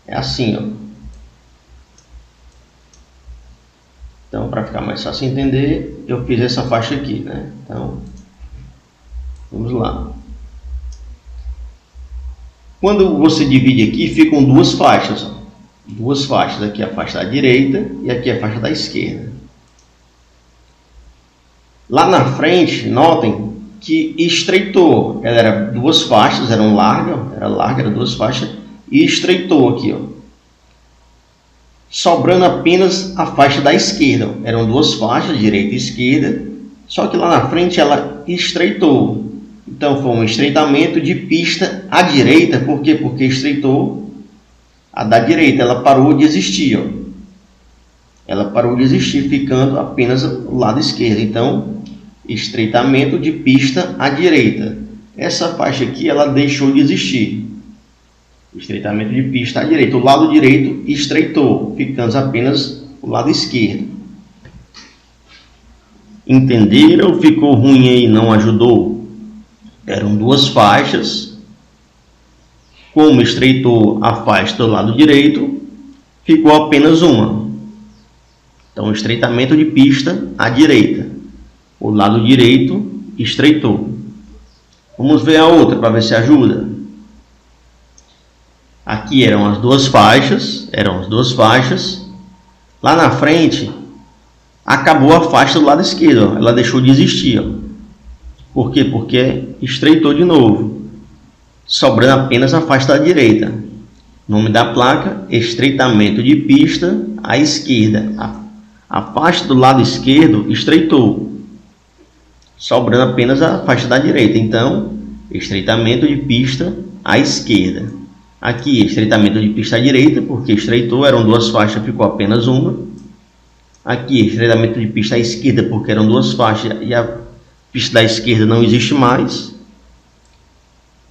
É assim, ó. Então, para ficar mais fácil de entender, eu fiz essa faixa aqui, né? Então, vamos lá. Quando você divide aqui, ficam duas faixas, ó. Duas faixas, aqui a faixa da direita e aqui a faixa da esquerda. Lá na frente, notem que estreitou. Ela era duas faixas, era larga, era duas faixas, e estreitou aqui, ó. Sobrando apenas a faixa da esquerda. Eram duas faixas, direita e esquerda, só que lá na frente ela estreitou. Então foi um estreitamento de pista à direita. Por quê? Porque estreitou a da direita, ela parou de existir, ó. Ela parou de existir, ficando apenas o lado esquerdo. Então, estreitamento de pista à direita. Essa faixa aqui, ela deixou de existir. Estreitamento de pista à direita. O lado direito estreitou, ficando apenas o lado esquerdo. Entenderam? Ficou ruim aí, não ajudou? Eram duas faixas. Como estreitou a faixa do lado direito, ficou apenas uma. Então, estreitamento de pista à direita. O lado direito estreitou. Vamos ver a outra para ver se ajuda. Aqui eram as duas faixas. Lá na frente, acabou a faixa do lado esquerdo. Ela deixou de existir. Por quê? Porque estreitou de novo, sobrando apenas a faixa da direita. Nome da placa: estreitamento de pista à esquerda. A faixa do lado esquerdo estreitou, sobrando apenas a faixa da direita. Então, estreitamento de pista à esquerda. Aqui, estreitamento de pista à direita, porque estreitou, eram duas faixas, ficou apenas uma. Aqui, estreitamento de pista à esquerda, porque eram duas faixas e a pista da esquerda não existe mais.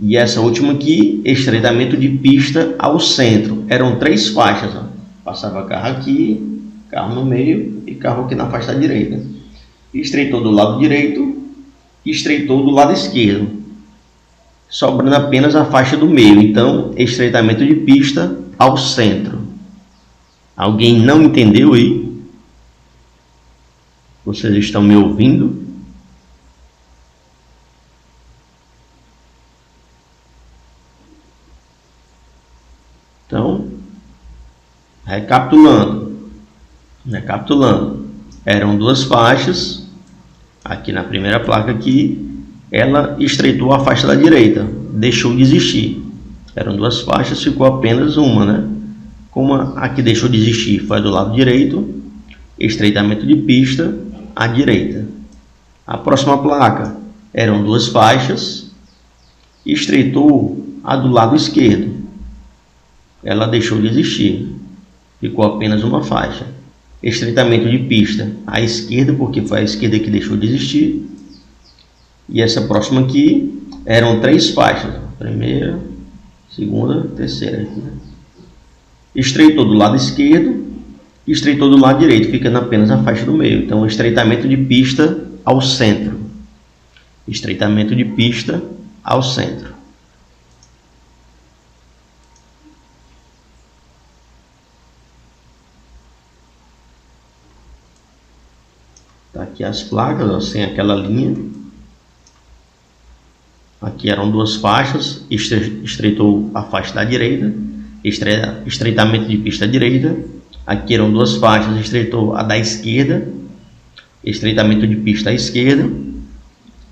E essa última aqui, estreitamento de pista ao centro. Eram três faixas. Passava carro aqui, carro no meio e carro aqui na faixa da direita. Estreitou do lado direito, estreitou do lado esquerdo, sobrando apenas a faixa do meio. Então, estreitamento de pista ao centro. Alguém não entendeu aí? Vocês estão me ouvindo? Então, recapitulando, eram duas faixas. Aqui na primeira placa aqui, ela estreitou a faixa da direita, deixou de existir. Eram duas faixas, ficou apenas uma, né? Como aqui deixou de existir, foi do lado direito, estreitamento de pista à direita. A próxima placa, eram duas faixas, estreitou a do lado esquerdo. Ela deixou de existir, ficou apenas uma faixa. Estreitamento de pista à esquerda, porque foi a esquerda que deixou de existir. E essa próxima aqui, eram três faixas. Primeira, segunda, terceira. Estreitou do lado esquerdo, estreitou do lado direito, ficando apenas a faixa do meio. Então, estreitamento de pista ao centro. Estreitamento de pista ao centro. Tá aqui as placas, ó, sem aquela linha. Aqui eram duas faixas, estreitou a faixa da direita, estreitamento de pista à direita. Aqui eram duas faixas, estreitou a da esquerda, estreitamento de pista à esquerda.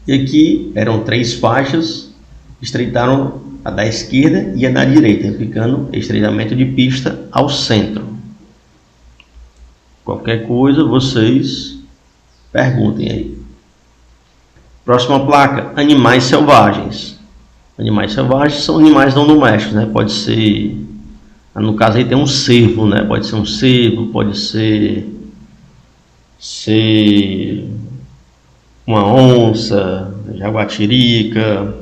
E aqui eram três faixas, estreitaram a da esquerda e a da direita, ficando estreitamento de pista ao centro. Qualquer coisa, vocês perguntem aí. Próxima placa, animais selvagens. Animais selvagens são animais não domésticos, né? Pode ser, no caso aí tem um cervo, né? Pode ser um cervo, pode ser uma onça, jaguatirica,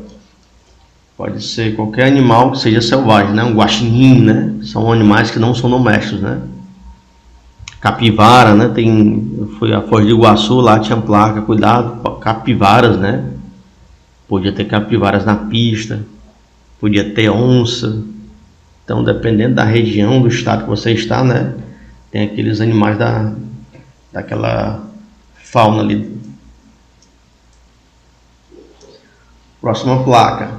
pode ser qualquer animal que seja selvagem, né? Um guaxinim, né? São animais que não são domésticos, né? Capivara, né? Eu fui a Foz do Iguaçu, lá tinha placa, cuidado, capivaras, né? Podia ter capivaras na pista, podia ter onça. Então, dependendo da região, do estado que você está, né? Tem aqueles animais daquela fauna ali. Próxima placa.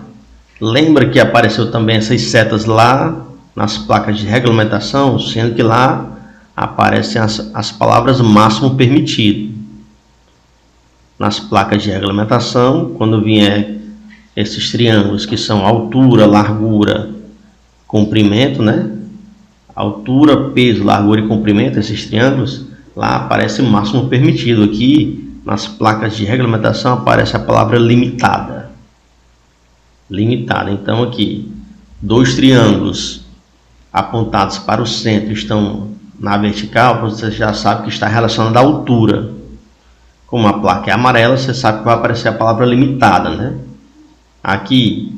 Lembra que apareceu também essas setas lá nas placas de regulamentação, sendo que lá aparecem as palavras máximo permitido. Nas placas de regulamentação, quando vier esses triângulos que são altura, largura, comprimento, né? Altura, peso, largura e comprimento, esses triângulos, lá aparece o máximo permitido. Aqui, nas placas de regulamentação, aparece a palavra limitada. Limitada. Então, aqui, dois triângulos apontados para o centro estão na vertical, você já sabe que está relacionado à altura. Como a placa é amarela, você sabe que vai aparecer a palavra limitada, né? Aqui,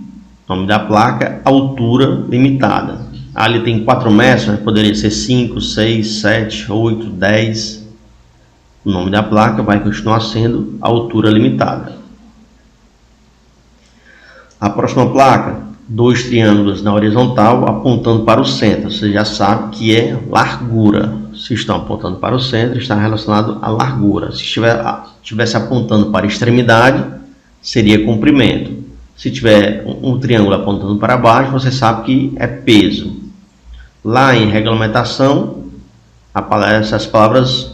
nome da placa, altura limitada. Ali tem 4 metros, mas poderia ser 5, 6, 7, 8, 10. O nome da placa vai continuar sendo altura limitada. A próxima placa, dois triângulos na horizontal apontando para o centro. Você já sabe que é largura. se estão apontando para o centro, está relacionado à largura. Se estivesse apontando para a extremidade, seria comprimento. Se tiver um triângulo apontando para baixo, você sabe que é peso. Lá em regulamentação, aparecem as palavras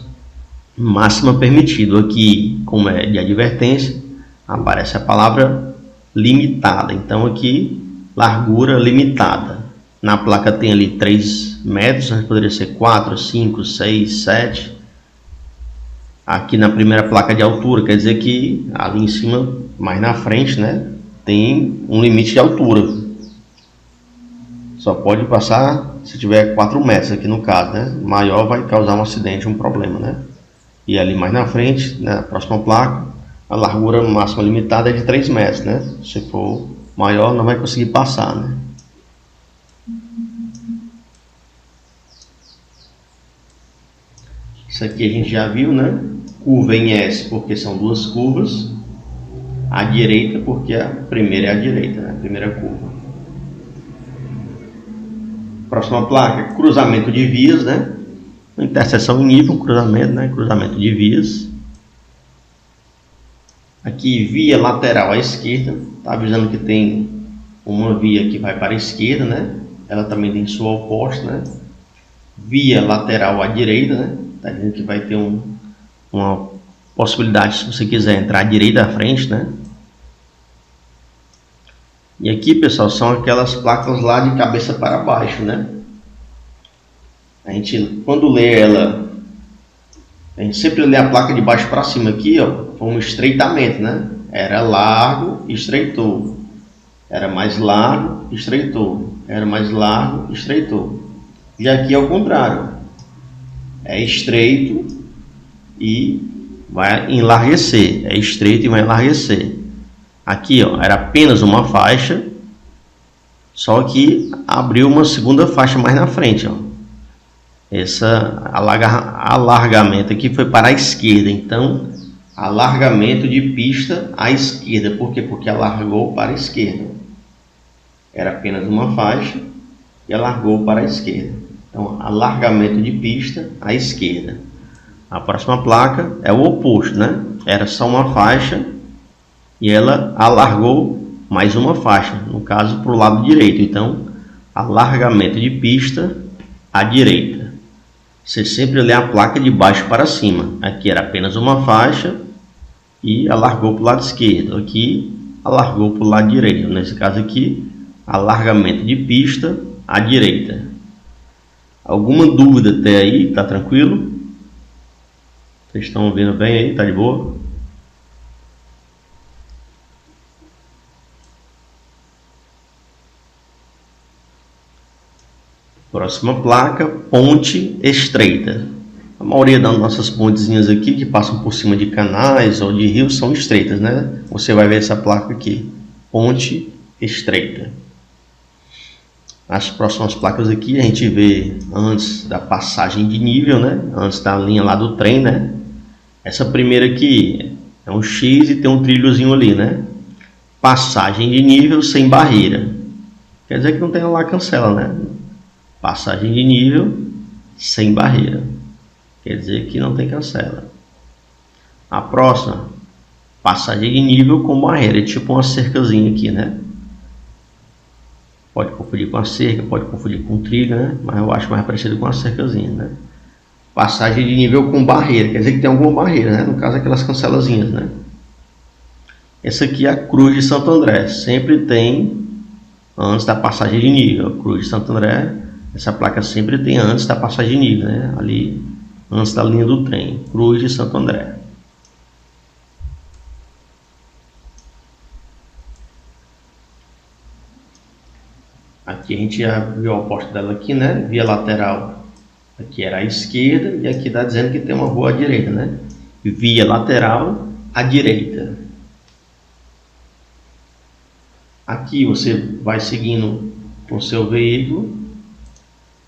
máxima permitido. Aqui, como é de advertência, aparece a palavra limitada. Então aqui, largura limitada. Na placa tem ali 3 metros, mas poderia ser 4, 5, 6, 7. Aqui na primeira placa de altura, quer dizer que ali em cima, mais na frente, né, tem um limite de altura. Só pode passar se tiver 4 metros aqui no caso, né? Maior vai causar um acidente, um problema, né? E ali mais na frente, na próxima placa, a largura máxima limitada é de 3 metros, né? Se for maior, não vai conseguir passar, né? Isso aqui a gente já viu, né? Curva em S, porque são 2 curvas. À direita, porque a primeira é a direita, né? A primeira curva. Próxima placa, cruzamento de vias, né? Interseção em nível, cruzamento, né? Cruzamento de vias. Aqui, via lateral à esquerda. Está avisando que tem uma via que vai para a esquerda, né? Ela também tem sua oposta, né? Via lateral à direita, né? Está dizendo que vai ter uma possibilidade, se você quiser entrar à direita à frente, né? E aqui, pessoal, são aquelas placas lá de cabeça para baixo, né? A gente, quando lê ela, a gente sempre lê a placa de baixo para cima aqui, ó, como estreitamento, né? Era largo, estreitou. Era mais largo, estreitou. Era mais largo, estreitou. E aqui é o contrário. É estreito e vai enlarguecer. É estreito e vai enlarguecer. Aqui, ó, era apenas uma faixa, só que abriu uma segunda faixa mais na frente, ó. Esse alargamento aqui foi para a esquerda, então alargamento de pista à esquerda. Por quê? Porque alargou para a esquerda. Era apenas uma faixa e alargou para a esquerda. Então, alargamento de pista à esquerda. A próxima placa é o oposto, né? Era só uma faixa e ela alargou mais uma faixa, no caso para o lado direito. Então, alargamento de pista à direita. Você sempre lê a placa de baixo para cima. Aqui era apenas uma faixa e alargou para o lado esquerdo. Aqui alargou para o lado direito. Nesse caso aqui, alargamento de pista à direita. Alguma dúvida até aí? Tá tranquilo? Vocês estão vendo bem aí? Tá de boa? Próxima placa, ponte estreita. A maioria das nossas pontezinhas aqui que passam por cima de canais ou de rios são estreitas, né? Você vai ver essa placa aqui, ponte estreita. As próximas placas aqui a gente vê antes da passagem de nível, né? Antes da linha lá do trem, né? Essa primeira aqui é um X e tem um trilhozinho ali, né? Passagem de nível sem barreira. Quer dizer que não tem lá cancela, né? Passagem de nível sem barreira. Quer dizer que não tem cancela. A próxima, passagem de nível com barreira. É tipo uma cercazinha aqui, né? Pode confundir com a cerca, pode confundir com trilho, né? Mas eu acho mais parecido com a cercazinha, né? Passagem de nível com barreira. Quer dizer que tem alguma barreira, né? No caso, aquelas cancelazinhas, né? Essa aqui é a Cruz de Santo André. Sempre tem antes da passagem de nível. A Cruz de Santo André, essa placa sempre tem antes da passagem de nível, né? Ali, antes da linha do trem. Cruz de Santo André. Aqui a gente já viu a oposta dela aqui, né? Via lateral. Aqui era a esquerda e aqui está dizendo que tem uma rua à direita, né? Via lateral à direita. Aqui você vai seguindo com o seu veículo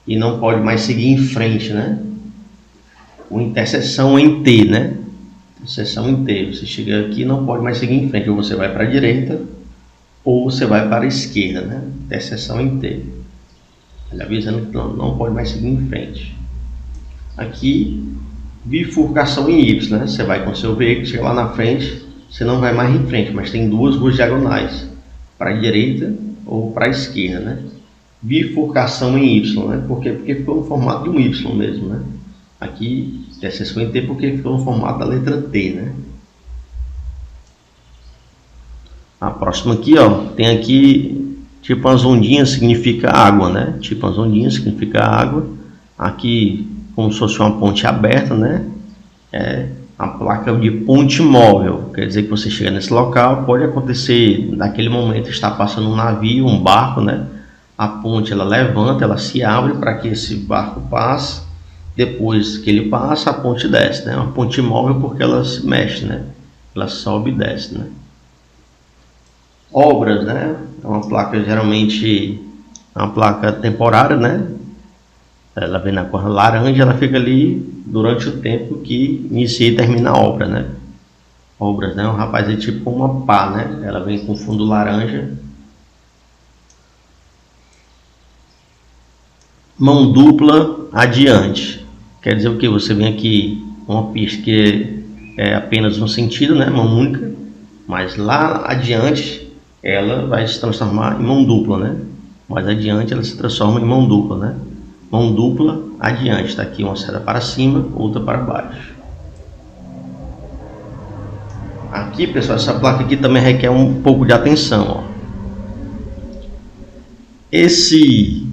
e não pode mais seguir em frente, né? O interseção em T, né? Interseção em T. Você chega aqui e não pode mais seguir em frente. Ou você vai para a direita ou você vai para a esquerda, né? Interseção em T. Ele avisando que não pode mais seguir em frente. Aqui, bifurcação em Y, né? Você vai com seu veículo, chega lá na frente, você não vai mais em frente, mas tem duas ruas diagonais, para a direita ou para a esquerda, né? Bifurcação em Y, né? Porque ficou no formato de um Y mesmo, né? Aqui tem exceção em T porque ficou no formato da letra T, né? A próxima aqui, ó, tem aqui tipo as ondinhas, significa água, né? Tipo as ondinhas significa água. Aqui como se fosse uma ponte aberta, né? É a placa de ponte móvel, quer dizer que você chega nesse local, pode acontecer naquele momento está passando um navio, um barco, né? A ponte ela levanta, ela se abre para que esse barco passe. Depois que ele passa, a ponte desce, né? Uma ponte móvel porque ela se mexe, né? Ela sobe e desce, né? Obras, né? É uma placa geralmente uma placa temporária, né? Ela vem na cor laranja, ela fica ali durante o tempo que inicia e termina a obra, né? Obras, né? Um rapaz é tipo uma pá, né? Ela vem com fundo laranja. Mão dupla adiante. Quer dizer o que? Você vem aqui uma pista que é apenas um sentido, né? Mão única. Mas lá adiante ela vai se transformar em mão dupla, né? Mais adiante ela se transforma em mão dupla, né? Mão dupla adiante, está aqui uma seta para cima, outra para baixo. Aqui, pessoal, essa placa aqui também requer um pouco de atenção, ó. Esse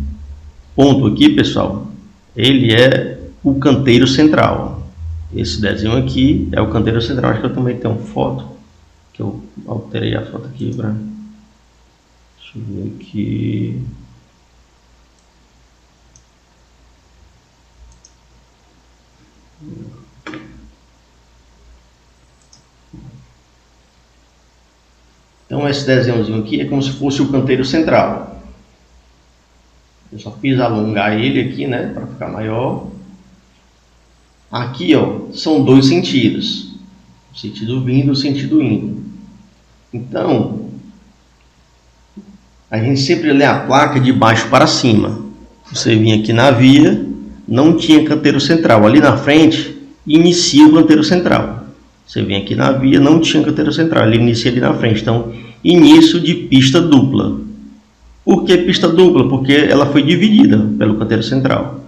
ponto aqui, pessoal, ele é o canteiro central. Esse desenho aqui é o canteiro central. Acho que eu também tenho uma foto, que eu alterei a foto aqui para... Deixa eu ver aqui... Então esse desenhozinho aqui é como se fosse o canteiro central. Eu só fiz alongar ele aqui, né, para ficar maior. Aqui, ó, são dois sentidos. O sentido vindo e o sentido indo. Então, a gente sempre lê a placa de baixo para cima. Você vinha aqui na via, não tinha canteiro central. Ali na frente, inicia o canteiro central. Você vem aqui na via, não tinha canteiro central. Ele inicia ali na frente. Então, início de pista dupla. Por que pista dupla? Porque ela foi dividida pelo canteiro central.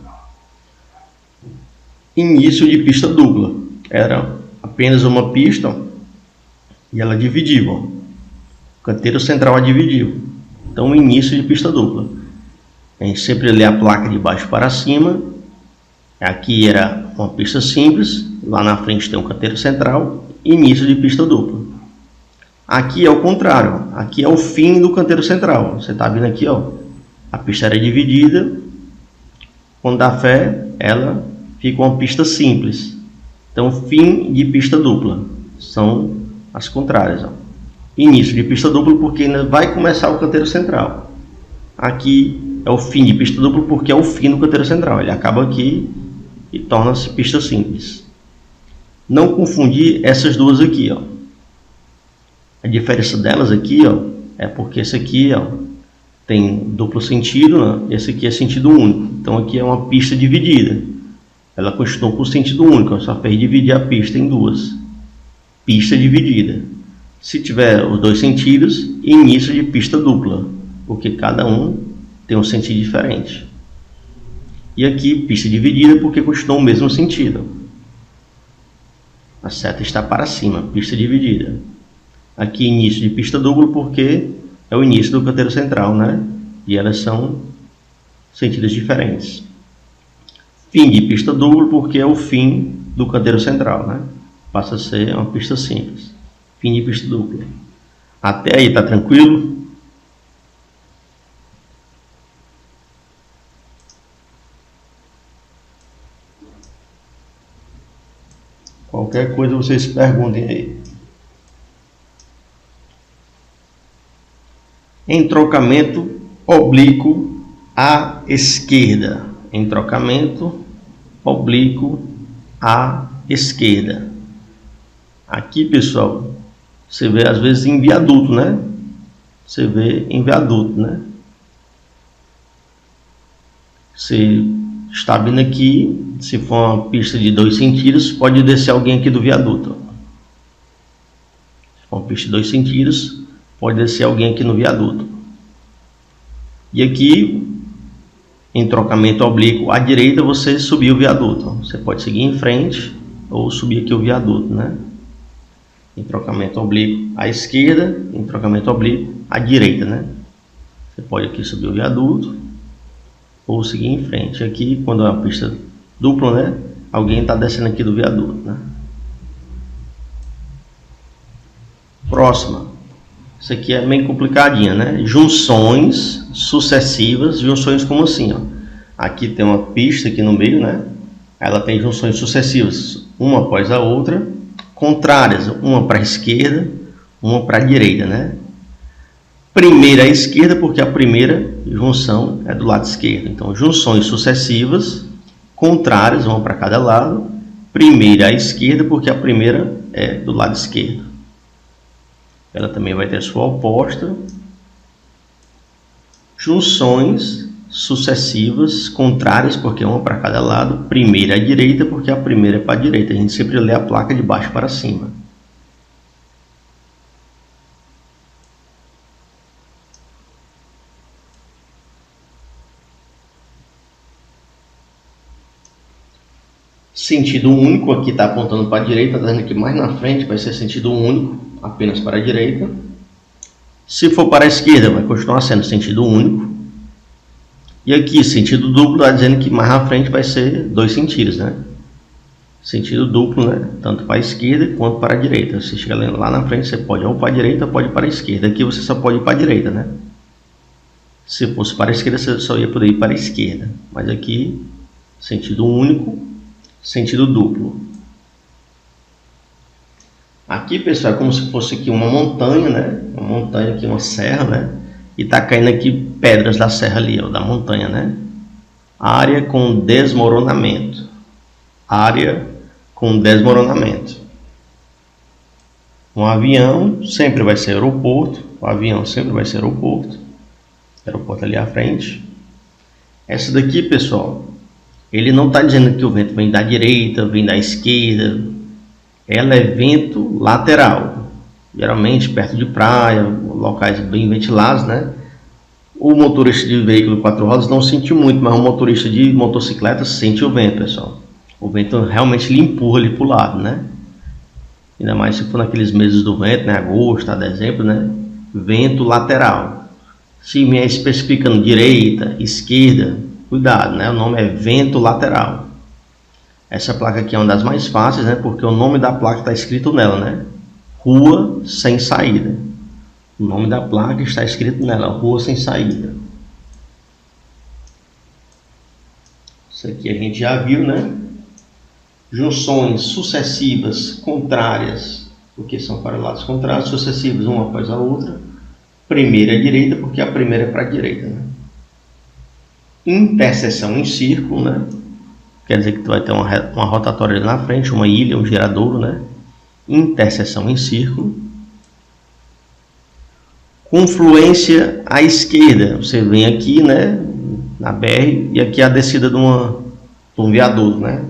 Início de pista dupla. Era apenas uma pista, ó, e ela dividiu. Ó. O canteiro central a dividiu. Então, início de pista dupla. A gente sempre lê a placa de baixo para cima. Aqui era uma pista simples. Lá na frente tem um canteiro central. Início de pista dupla. Aqui é o contrário. Aqui é o fim do canteiro central. Você está vendo aqui, ó. A pista era dividida. Quando dá fé, ela fica uma pista simples. Então, fim de pista dupla. São as contrárias, ó. Início de pista dupla porque ainda vai começar o canteiro central. Aqui é o fim de pista dupla porque é o fim do canteiro central. Ele acaba aqui e torna-se pista simples. Não confundir essas duas aqui, ó. A diferença delas aqui, ó, é porque esse aqui, ó, tem duplo sentido, né? Esse aqui é sentido único. Então aqui é uma pista dividida. Ela continua com sentido único, só fez dividir a pista em duas. Pista dividida. Se tiver os dois sentidos, início de pista dupla, porque cada um tem um sentido diferente. E aqui pista dividida porque continua o mesmo sentido. A seta está para cima, pista dividida. Aqui início de pista dupla porque é o início do canteiro central, né? E elas são sentidos diferentes. Fim de pista dupla porque é o fim do canteiro central, né? Passa a ser uma pista simples. Fim de pista dupla. Até aí, tá tranquilo? Qualquer coisa vocês perguntem aí. Entrocamento oblíquo à esquerda. Entrocamento oblíquo à esquerda. Aqui, pessoal, você vê às vezes em viaduto, né? Você vê em viaduto, né? Você está vindo aqui, se for uma pista de 2 sentidos, pode descer alguém aqui do viaduto. Se for uma pista de 2 sentidos, pode descer alguém aqui no viaduto. E aqui, em trocamento oblíquo à direita, você subiu o viaduto. Você pode seguir em frente ou subir aqui o viaduto, né? Em trocamento oblíquo à esquerda, em trocamento oblíquo à direita, né? Você pode aqui subir o viaduto ou seguir em frente. Aqui, quando é uma pista dupla, né? Alguém está descendo aqui do viaduto, né? Próxima. Isso aqui é meio complicadinha, né? Junções sucessivas. Junções como assim, ó. Aqui tem uma pista aqui no meio, né? Ela tem junções sucessivas, uma após a outra, contrárias, uma para a esquerda, uma para a direita, né? Primeira à esquerda, porque a primeira junção é do lado esquerdo. Então, junções sucessivas, contrárias, uma para cada lado. Primeira à esquerda, porque a primeira é do lado esquerdo. Ela também vai ter sua oposta. Junções sucessivas, contrárias, porque uma para cada lado. Primeira à direita, porque a primeira é para a direita. A gente sempre lê a placa de baixo para cima. Sentido único, aqui está apontando para a direita, está dizendo que mais na frente vai ser sentido único, apenas para a direita. Se for para a esquerda, vai continuar sendo sentido único. E aqui, sentido duplo, está dizendo que mais na frente vai ser 2 sentidos, né? Sentido duplo, né? Tanto para a esquerda quanto para a direita. Se chegar lá na frente, você pode ir ou para a direita ou pode ir para a esquerda. Aqui você só pode ir para a direita, né? Se fosse para a esquerda, você só ia poder ir para a esquerda. Mas aqui, sentido único, sentido duplo. Aqui, pessoal, é como se fosse aqui uma montanha, né? Uma montanha aqui, uma serra, né? E tá caindo aqui pedras da serra ali, ó, da montanha, né? Área com desmoronamento. Área com desmoronamento. Um avião sempre vai ser aeroporto. O avião sempre vai ser aeroporto. Aeroporto ali à frente. Essa daqui, pessoal, ele não está dizendo que o vento vem da direita, vem da esquerda. Ela é vento lateral. Geralmente perto de praia, locais bem ventilados, né? O motorista de veículo 4 rodas não sente muito, mas o motorista de motocicleta sente o vento, pessoal. O vento realmente lhe empurra ali para o lado, né? Ainda mais se for naqueles meses do vento, né? Agosto a dezembro, né? Vento lateral. Se me especificando direita, esquerda, cuidado, né? O nome é vento lateral. Essa placa aqui é uma das mais fáceis, né? Porque o nome da placa está escrito nela, né? Rua sem saída. O nome da placa está escrito nela, rua sem saída. Isso aqui a gente já viu, né? Junções sucessivas, contrárias, porque são para lados contrários, sucessivas uma após a outra. Primeira à direita, porque a primeira é para a direita, né? Interseção em círculo, né? Quer dizer que tu vai ter uma rotatória ali na frente, uma ilha, um giradouro, né? Interseção em círculo. Confluência à esquerda. Você vem aqui, né? Na BR, e aqui é a descida de um viaduto, né?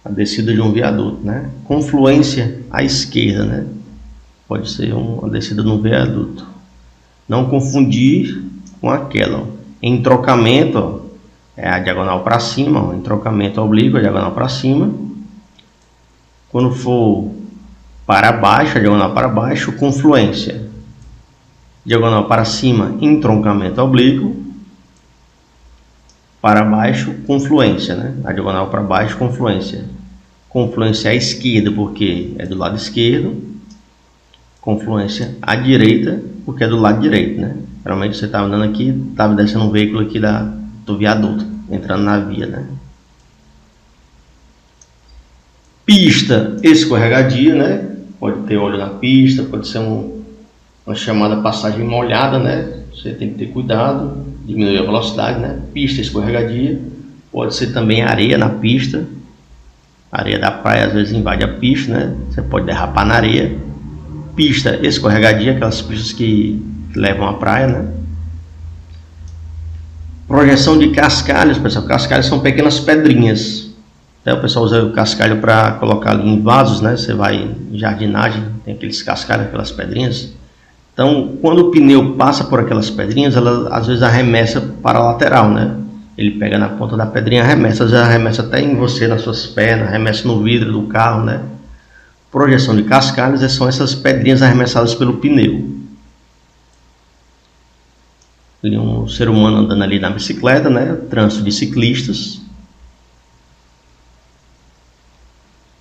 A descida de um viaduto, né? Confluência à esquerda, né? Pode ser uma descida de um viaduto. Não confundir com aquela, ó. Em trocamento, ó, é a diagonal para cima, ó. Em trocamento oblíquo, a diagonal para cima. Quando for para baixo, a diagonal para baixo, confluência. Diagonal para cima, entroncamento oblíquo. Para baixo, confluência, né? A diagonal para baixo, confluência. Confluência à esquerda, porque é do lado esquerdo. Confluência à direita, porque é do lado direito, né? Geralmente você está andando aqui, estava descendo um veículo aqui do viaduto, entrando na via, né? Pista escorregadia, né? Pode ter óleo na pista, pode ser uma chamada passagem molhada, né? Você tem que ter cuidado, diminuir a velocidade, né? Pista escorregadia, pode ser também areia na pista. A areia da praia às vezes invade a pista, né? Você pode derrapar na areia. Pista escorregadia, aquelas pistas que levam à praia, né? Projeção de cascalhos, pessoal. Cascalhos são pequenas pedrinhas. Até o pessoal usa o cascalho para colocar ali em vasos, né? Você vai em jardinagem, tem aqueles cascalhos, aquelas pedrinhas. Então, quando o pneu passa por aquelas pedrinhas, ela às vezes arremessa para a lateral, né? Ele pega na ponta da pedrinha, arremessa, às vezes arremessa até em você, nas suas pernas, arremessa no vidro do carro, né? Projeção de cascalhos são essas pedrinhas arremessadas pelo pneu. Ali um ser humano andando ali na bicicleta, né? Trânsito de ciclistas.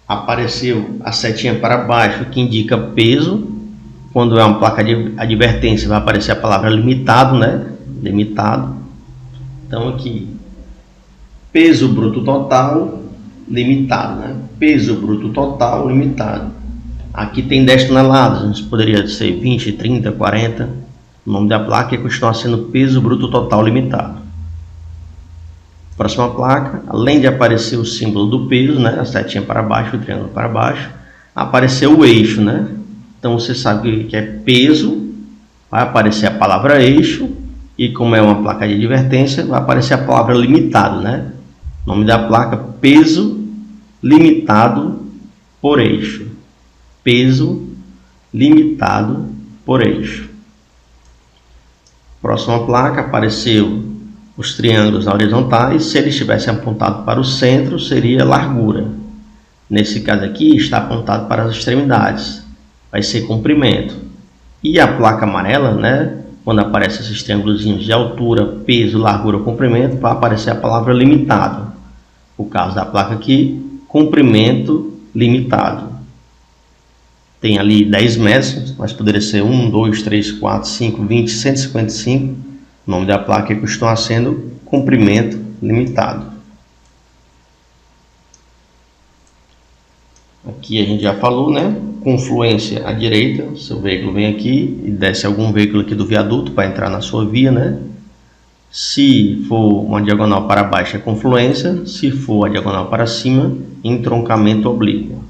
Apareceu a setinha para baixo que indica peso. Quando é uma placa de advertência vai aparecer a palavra limitado, né? Limitado. Então aqui, peso bruto total limitado, né? Peso bruto total limitado. Aqui tem 10 toneladas, poderia ser 20, 30, 40. O nome da placa continua sendo peso bruto total limitado. Próxima placa, além de aparecer o símbolo do peso, né? A setinha para baixo, o triângulo para baixo, apareceu o eixo, né? Então você sabe que é peso, vai aparecer a palavra eixo. E como é uma placa de advertência, vai aparecer a palavra limitado, né? O nome da placa, peso limitado por eixo. Peso limitado por eixo. Próxima placa, apareceu os triângulos horizontais. Se eles estivessem apontados para o centro, seria largura. Nesse caso aqui, está apontado para as extremidades. Vai ser comprimento. E a placa amarela, né? Quando aparecem esses triângulos de altura, peso, largura, comprimento, vai aparecer a palavra limitado. O caso da placa aqui, comprimento limitado. Tem ali 10 metros, mas poderia ser 1, 2, 3, 4, 5, 20, 155. O nome da placa continua sendo comprimento limitado. Aqui a gente já falou, né? Confluência à direita, seu veículo vem aqui e desce algum veículo aqui do viaduto para entrar na sua via, né? Se for uma diagonal para baixo é confluência, se for a diagonal para cima, entroncamento oblíquo.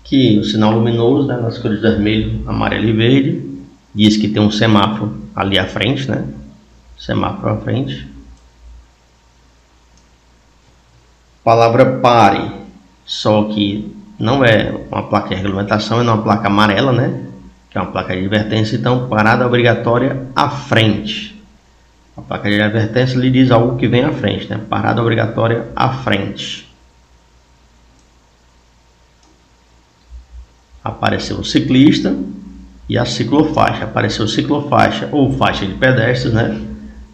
Aqui o sinal luminoso, né, nas cores vermelho, amarelo e verde, diz que tem um semáforo ali à frente, né? Semáforo à frente. Palavra pare, só que não é uma placa de regulamentação, é uma placa amarela, né? Que é uma placa de advertência, então parada obrigatória à frente. A placa de advertência lhe diz algo que vem à frente, né? Parada obrigatória à frente. Apareceu o ciclista e a ciclofaixa. Apareceu ciclofaixa ou faixa de pedestres, né?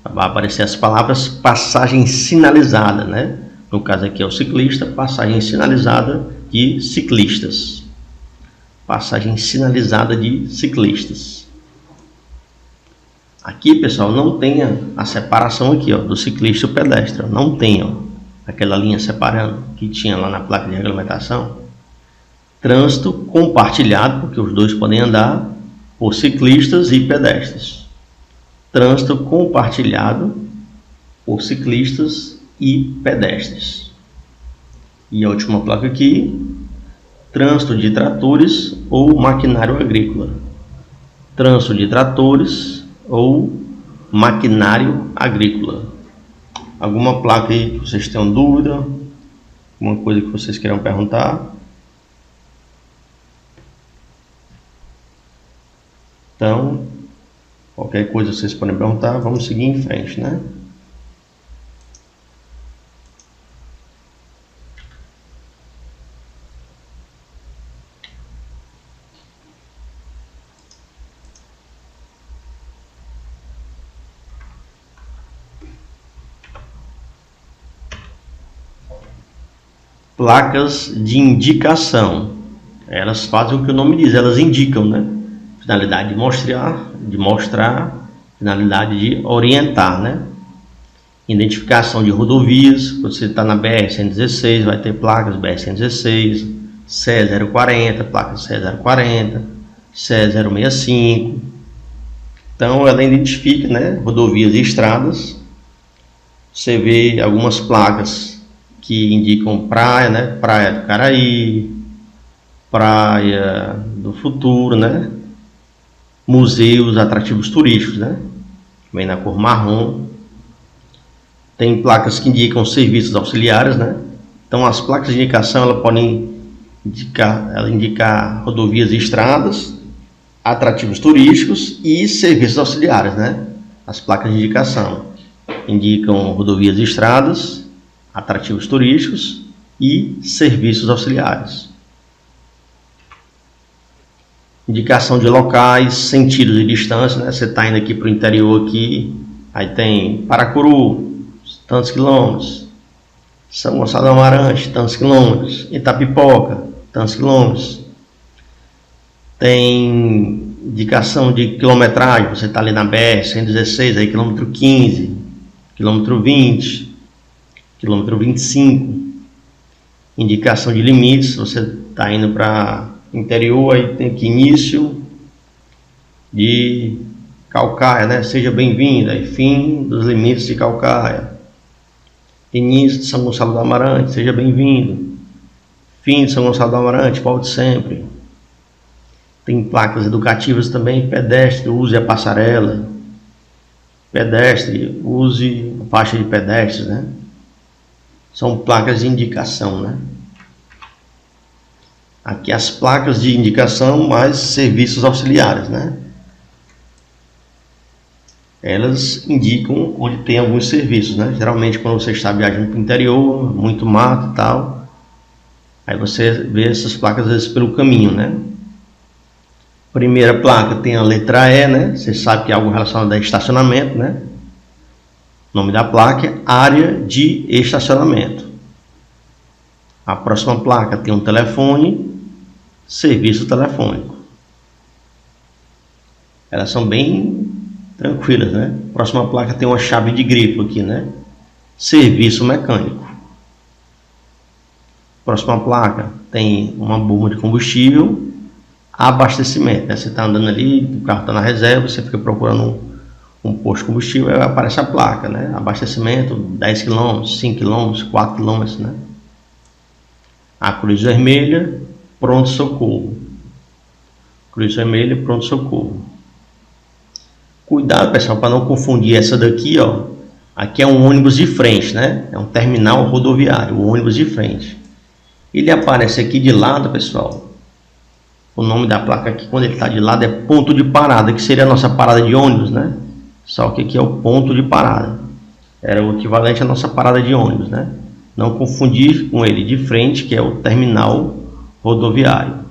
Vai aparecer as palavras passagem sinalizada, né? No caso aqui é o ciclista, passagem sinalizada de ciclistas. Passagem sinalizada de ciclistas. Aqui, pessoal, não tem a separação aqui, ó, do ciclista e o pedestre. Não tem, ó, aquela linha separando que tinha lá na placa de regulamentação. Trânsito compartilhado, porque os dois podem andar, por ciclistas e pedestres. Trânsito compartilhado por ciclistas e pedestres. E a última placa aqui, trânsito de tratores ou maquinário agrícola. Trânsito de tratores ou maquinário agrícola. Alguma placa aí que vocês tenham dúvida? Alguma coisa que vocês queiram perguntar? Então, qualquer coisa vocês podem perguntar, vamos seguir em frente, né? Placas de indicação. Elas fazem o que o nome diz, elas indicam, né? Finalidade de mostrar, finalidade de orientar, né? Identificação de rodovias. Você está na BR-116, vai ter placas BR-116, CE040, placa CE040, CE065. Então ela identifica, né, rodovias e estradas. Você vê algumas placas que indicam praia, né? Praia do Caraí, Praia do Futuro, né? museus, atrativos turísticos, né? Vem na cor marrom. Tem placas que indicam serviços auxiliares, né? Então as placas de indicação elas podem indicar rodovias e estradas, atrativos turísticos e serviços auxiliares, né? As placas de indicação indicam rodovias e estradas, atrativos turísticos e serviços auxiliares. Indicação de locais, sentidos e distância, né? Você está indo aqui para o interior aqui, aí tem Paracuru, tantos quilômetros, São Gonçalo do Amarante, tantos quilômetros, Itapipoca, tantos quilômetros. Tem indicação de quilometragem, você está ali na BR-116, aí quilômetro 15, quilômetro 20, quilômetro 25. Indicação de limites, você está indo para interior, aí tem aqui início de Caucaia, né? Seja bem-vindo, aí fim dos limites de Caucaia. Início de São Gonçalo do Amarante, seja bem-vindo. Fim de São Gonçalo do Amarante, volte sempre. Tem placas educativas também, pedestre, use a passarela. Pedestre, use a faixa de pedestres, né? São placas de indicação, né? Aqui as placas de indicação mais serviços auxiliares, né? Elas indicam onde tem alguns serviços, né? Geralmente quando você está viajando para o interior, muito mato e tal, aí você vê essas placas às vezes pelo caminho, né? Primeira placa tem a letra E, né? Você sabe que é algo relacionado a estacionamento, né? O nome da placa é área de estacionamento. A próxima placa tem um telefone, serviço telefônico. Elas são bem tranquilas, né? A próxima placa tem uma chave de grifo aqui, né? Serviço mecânico. A próxima placa tem uma bomba de combustível, abastecimento, né? Você está andando ali, o carro está na reserva, você fica procurando um posto de combustível, aí aparece a placa, né? Abastecimento, 10 km, 5 km, 4 km, né? A cruz vermelha, pronto-socorro. Cruz vermelha, pronto-socorro. Cuidado, pessoal, para não confundir essa daqui, ó. Aqui é um ônibus de frente, né? É um terminal rodoviário, o ônibus de frente. Ele aparece aqui de lado, pessoal. O nome da placa aqui, quando ele está de lado, é ponto de parada, que seria a nossa parada de ônibus, né? Só que aqui é o ponto de parada. Era o equivalente à nossa parada de ônibus, né? Não confundir com ele de frente, que é o terminal rodoviário.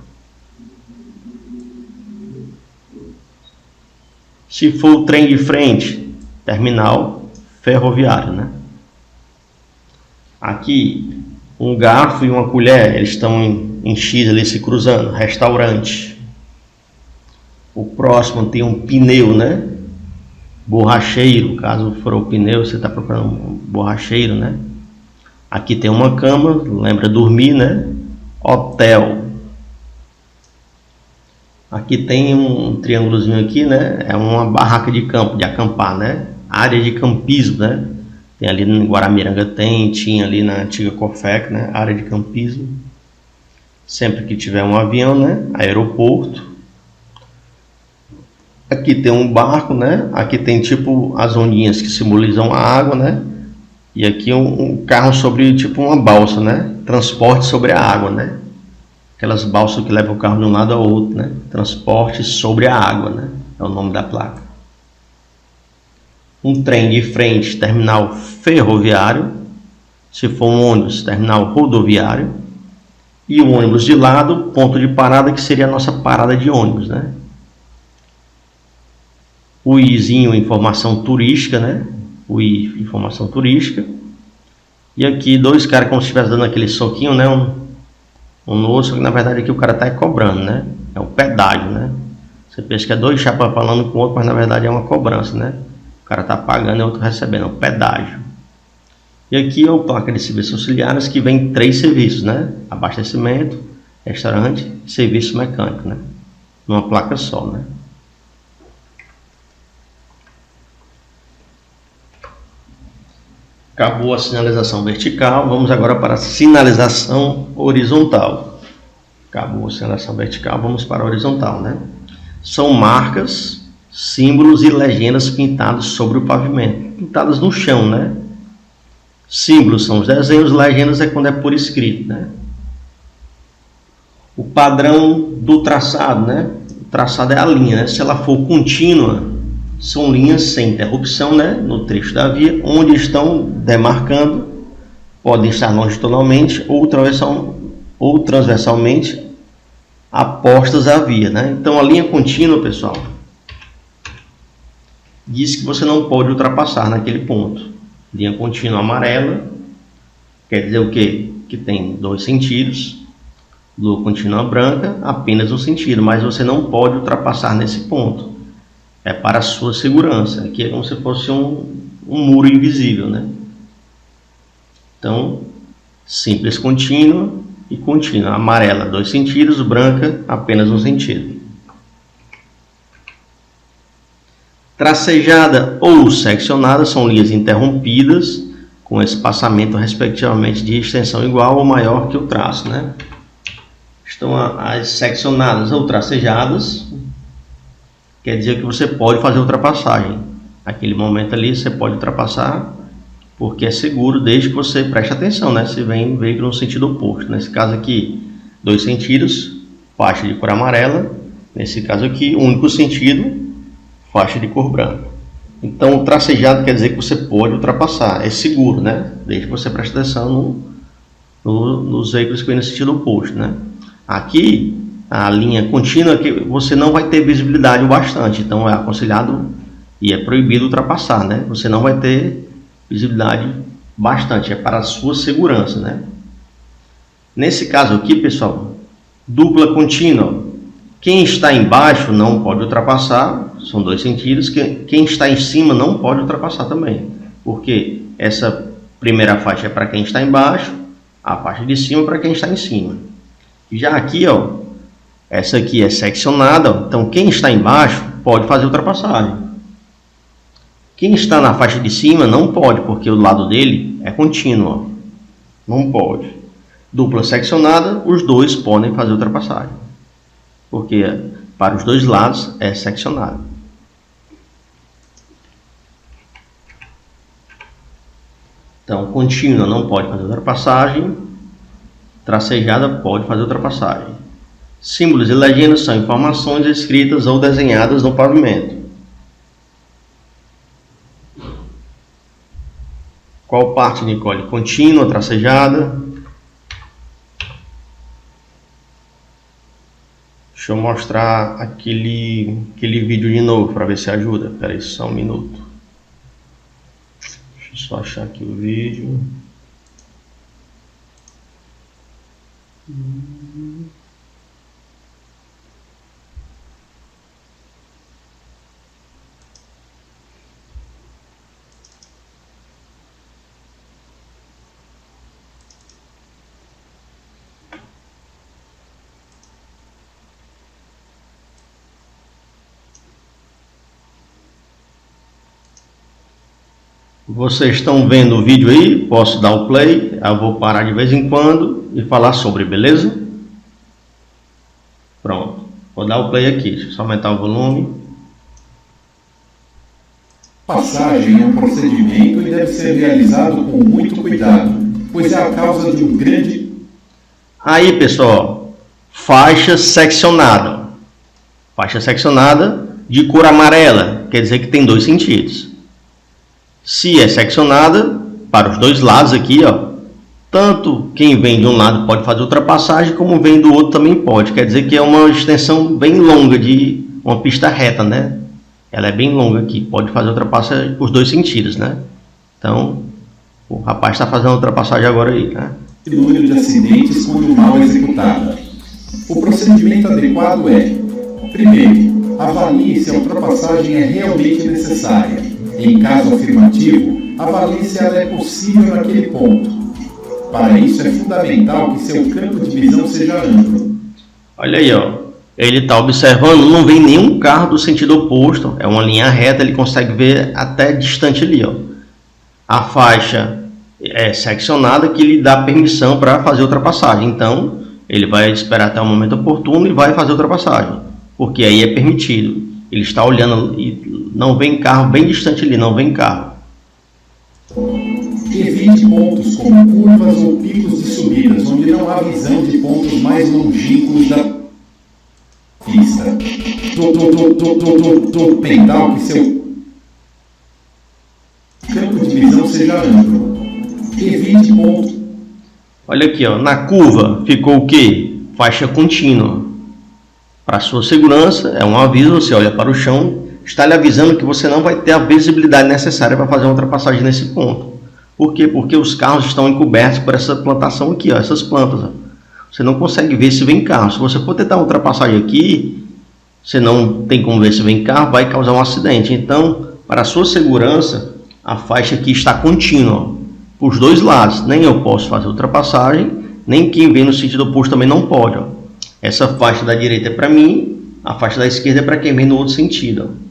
Se for o trem de frente, terminal ferroviário, né? Aqui, um garfo e uma colher, eles estão em X ali se cruzando, restaurante. O próximo tem um pneu, né? Borracheiro, caso for o pneu, você está procurando um borracheiro, né? Aqui tem uma cama, lembra dormir, né? Hotel. Aqui tem um triângulozinho aqui, né? É uma barraca de campo, de acampar, né? Área de campismo, né? Tem ali em Guaramiranga tinha ali na antiga Cofec, né? Área de campismo. Sempre que tiver um avião, né? Aeroporto. Aqui tem um barco, né? Aqui tem tipo as ondinhas que simbolizam a água, né? E aqui um carro sobre tipo uma balsa, né? Transporte sobre a água, né? Aquelas balsas que levam o carro de um lado ao outro, né? Transporte sobre a água, né? É o nome da placa. Um trem de frente, terminal ferroviário. Se for um ônibus, terminal rodoviário. E o ônibus de lado, ponto de parada, que seria a nossa parada de ônibus, né? O izinho, informação turística, né? O I, informação turística. E aqui dois caras como se estivesse dando aquele soquinho, né? Um no outro, só que na verdade aqui o cara está cobrando, né? É um pedágio, né? Você pensa que é dois chapas falando com o outro, mas na verdade é uma cobrança, né? O cara está pagando e o outro recebendo, é um pedágio. E aqui é o placa de serviços auxiliares, que vem 3 serviços, né? Abastecimento, restaurante e serviço mecânico, né? Numa placa só, né? Acabou a sinalização vertical, vamos agora para a sinalização horizontal. Acabou a sinalização vertical, vamos para a horizontal, né? são marcas, símbolos e legendas pintados sobre o pavimento, pintadas no chão, né? Símbolos são os desenhos, legendas é quando é por escrito, né? O padrão do traçado, né? O traçado é a linha, né? Se ela for contínua, são linhas sem interrupção, né? No trecho da via, onde estão demarcando, podem estar longitudinalmente ou transversalmente apostas à via, né? Então a linha contínua, pessoal, diz que você não pode ultrapassar naquele ponto. Linha contínua amarela quer dizer o quê? Que tem 2 sentidos. Lua contínua branca, apenas um sentido, mas você não pode ultrapassar nesse ponto. É para a sua segurança. Aqui é como se fosse um muro invisível, né? Então, simples contínua e contínua. Amarela, 2 sentidos, branca, apenas um sentido. Tracejada ou seccionada são linhas interrompidas com espaçamento respectivamente de extensão igual ou maior que o traço, né? Estão as seccionadas ou tracejadas, quer dizer que você pode fazer ultrapassagem. Naquele momento ali você pode ultrapassar porque é seguro, desde que você preste atenção, né? Se vem veículo no sentido oposto. Nesse caso aqui, 2 sentidos, faixa de cor amarela. Nesse caso aqui, único sentido, faixa de cor branca. Então, o tracejado quer dizer que você pode ultrapassar, é seguro, né? Desde que você preste atenção nos veículos que vêm no sentido oposto, né? Aqui, a linha contínua, que você não vai ter visibilidade o bastante, então é aconselhado e é proibido ultrapassar, né? Você não vai ter visibilidade bastante, é para a sua segurança, né? Nesse caso aqui, pessoal, dupla contínua. Quem está embaixo não pode ultrapassar, são 2 sentidos. Quem está em cima não pode ultrapassar também, porque essa primeira faixa é para quem está embaixo, a faixa de cima para quem está em cima. Já aqui, ó, essa aqui é seccionada, ó, então quem está embaixo pode fazer ultrapassagem. Quem está na faixa de cima não pode, porque o lado dele é contínuo, ó, não pode. Dupla seccionada, os dois podem fazer ultrapassagem, porque para os dois lados é seccionado. Então, contínua não pode fazer ultrapassagem, tracejada pode fazer ultrapassagem. Símbolos e legendas são informações escritas ou desenhadas no pavimento. Qual parte, Nicole? Contínua, tracejada? Deixa eu mostrar aquele vídeo de novo para ver se ajuda. Espera aí só um minuto. Deixa eu só achar aqui o vídeo. Vocês estão vendo o vídeo aí? Posso dar o play? Eu vou parar de vez em quando e falar sobre, beleza? Pronto. Vou dar o play aqui. Deixa eu só aumentar o volume. Passagem é um procedimento e deve ser realizado com muito cuidado, pois é a causa de um grande... Aí, pessoal, faixa seccionada. Faixa seccionada de cor amarela, quer dizer que tem 2 sentidos. Se é seccionada para os dois lados aqui, ó, tanto quem vem de um lado pode fazer ultrapassagem, como vem do outro também pode. Quer dizer que é uma extensão bem longa de uma pista reta, né? Ela é bem longa aqui, pode fazer ultrapassagem por 2 sentidos, né? Então, o rapaz está fazendo ultrapassagem agora aí, né? Número de acidentes quando mal executada. O procedimento adequado é: primeiro, avalie se a ultrapassagem é realmente necessária. Em caso afirmativo, avalie se ela é possível naquele ponto. Para isso é fundamental que seu campo de visão seja amplo. Olha aí, ó. Ele está observando, não vem nenhum carro do sentido oposto, é uma linha reta, ele consegue ver até distante ali, ó. A faixa é seccionada que lhe dá permissão para fazer ultrapassagem, então ele vai esperar até o momento oportuno e vai fazer ultrapassagem. porque aí é permitido. Ele está olhando e não vem carro bem distante ali, não vem carro. Evite pontos como curvas ou picos de subidas, onde não há visão de pontos mais longínquos da pista. Pedal que seu campo de visão seja amplo. Evite pontos. Olha aqui, ó, na curva ficou o quê? Faixa contínua. Para sua segurança, é um aviso, você olha para o chão, está lhe avisando que você não vai ter a visibilidade necessária para fazer uma ultrapassagem nesse ponto. Por quê? Porque os carros estão encobertos por essa plantação aqui, ó, essas plantas. Ó. Você não consegue ver se vem carro. Se você for tentar uma ultrapassagem aqui, você não tem como ver se vem carro, vai causar um acidente. Então, para a sua segurança, a faixa aqui está contínua, ó, os dois lados. Nem eu posso fazer ultrapassagem, nem quem vem no sentido oposto também não pode. Ó. Essa faixa da direita é para mim, a faixa da esquerda é para quem vem no outro sentido. Ó.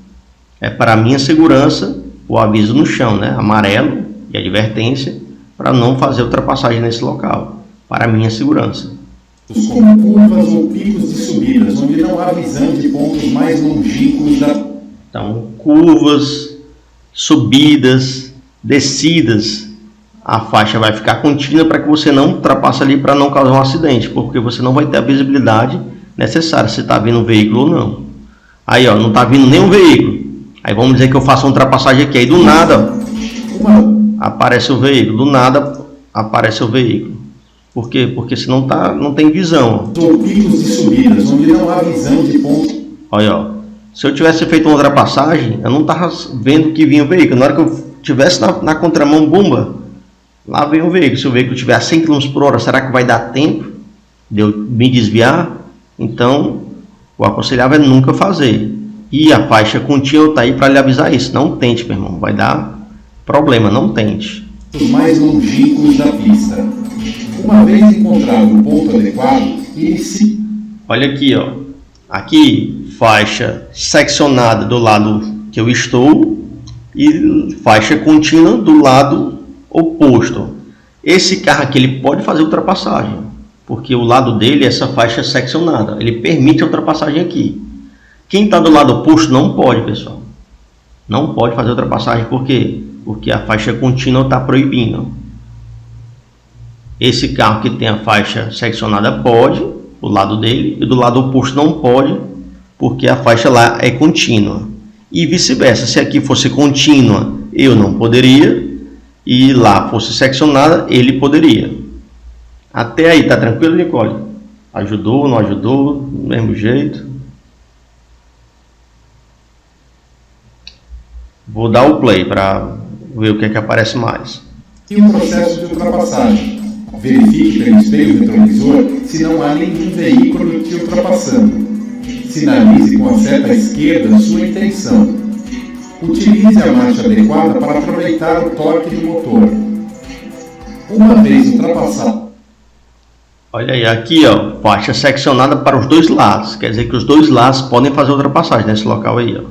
É para a minha segurança o aviso no chão, né? Amarelo e advertência para não fazer ultrapassagem nesse local, para a minha segurança. Como curvas ou picos de subidas, onde não há visão de pontos mais longínquos da... Então, curvas, subidas, descidas, a faixa vai ficar contínua para que você não ultrapasse ali para não causar um acidente, porque você não vai ter a visibilidade necessária se está vindo um veículo ou não. Aí, ó, não está vindo nenhum veículo. Aí vamos dizer que eu faço uma ultrapassagem aqui, aí do nada aparece o veículo, do nada aparece o veículo. Por quê? Porque senão não tem visão. São picos de subidas, onde não há visão de ponto. Olha, ó, se eu tivesse feito uma ultrapassagem, eu não estava vendo que vinha o veículo. Na hora que eu estivesse na contramão, bomba, lá vem o veículo. Se o veículo estiver a 100 km por hora, será que vai dar tempo de eu me desviar? Então, o aconselhável é nunca fazer. E a faixa contínua está aí para lhe avisar isso. Não tente, meu irmão. Vai dar problema, não tente. Os mais longínquos da pista. Uma vez encontrado o ponto adequado, inicie. Olha aqui, ó. Aqui, faixa seccionada do lado que eu estou e faixa contínua do lado oposto. Esse carro aqui ele pode fazer ultrapassagem, porque o lado dele é essa faixa seccionada. Ele permite a ultrapassagem aqui. Quem está do lado oposto não pode, pessoal. Não pode fazer ultrapassagem, por quê? Porque a faixa contínua está proibindo. Esse carro que tem a faixa seccionada pode, o lado dele, e do lado oposto não pode, porque a faixa lá é contínua. E vice-versa, se aqui fosse contínua, eu não poderia, e lá fosse seccionada, ele poderia. Até aí, tá tranquilo, Nicole? Ajudou, não ajudou, do mesmo jeito? Vou dar o play para ver o que é que aparece mais. E o processo de ultrapassagem. Verifique pelo espelho retrovisor se não há nenhum veículo te ultrapassando. Sinalize com a seta esquerda sua intenção. Utilize a marcha adequada para aproveitar o torque do motor. Uma vez ultrapassado. Olha aí, aqui ó, faixa seccionada para os dois lados. Quer dizer que os dois lados podem fazer ultrapassagem nesse local aí, ó.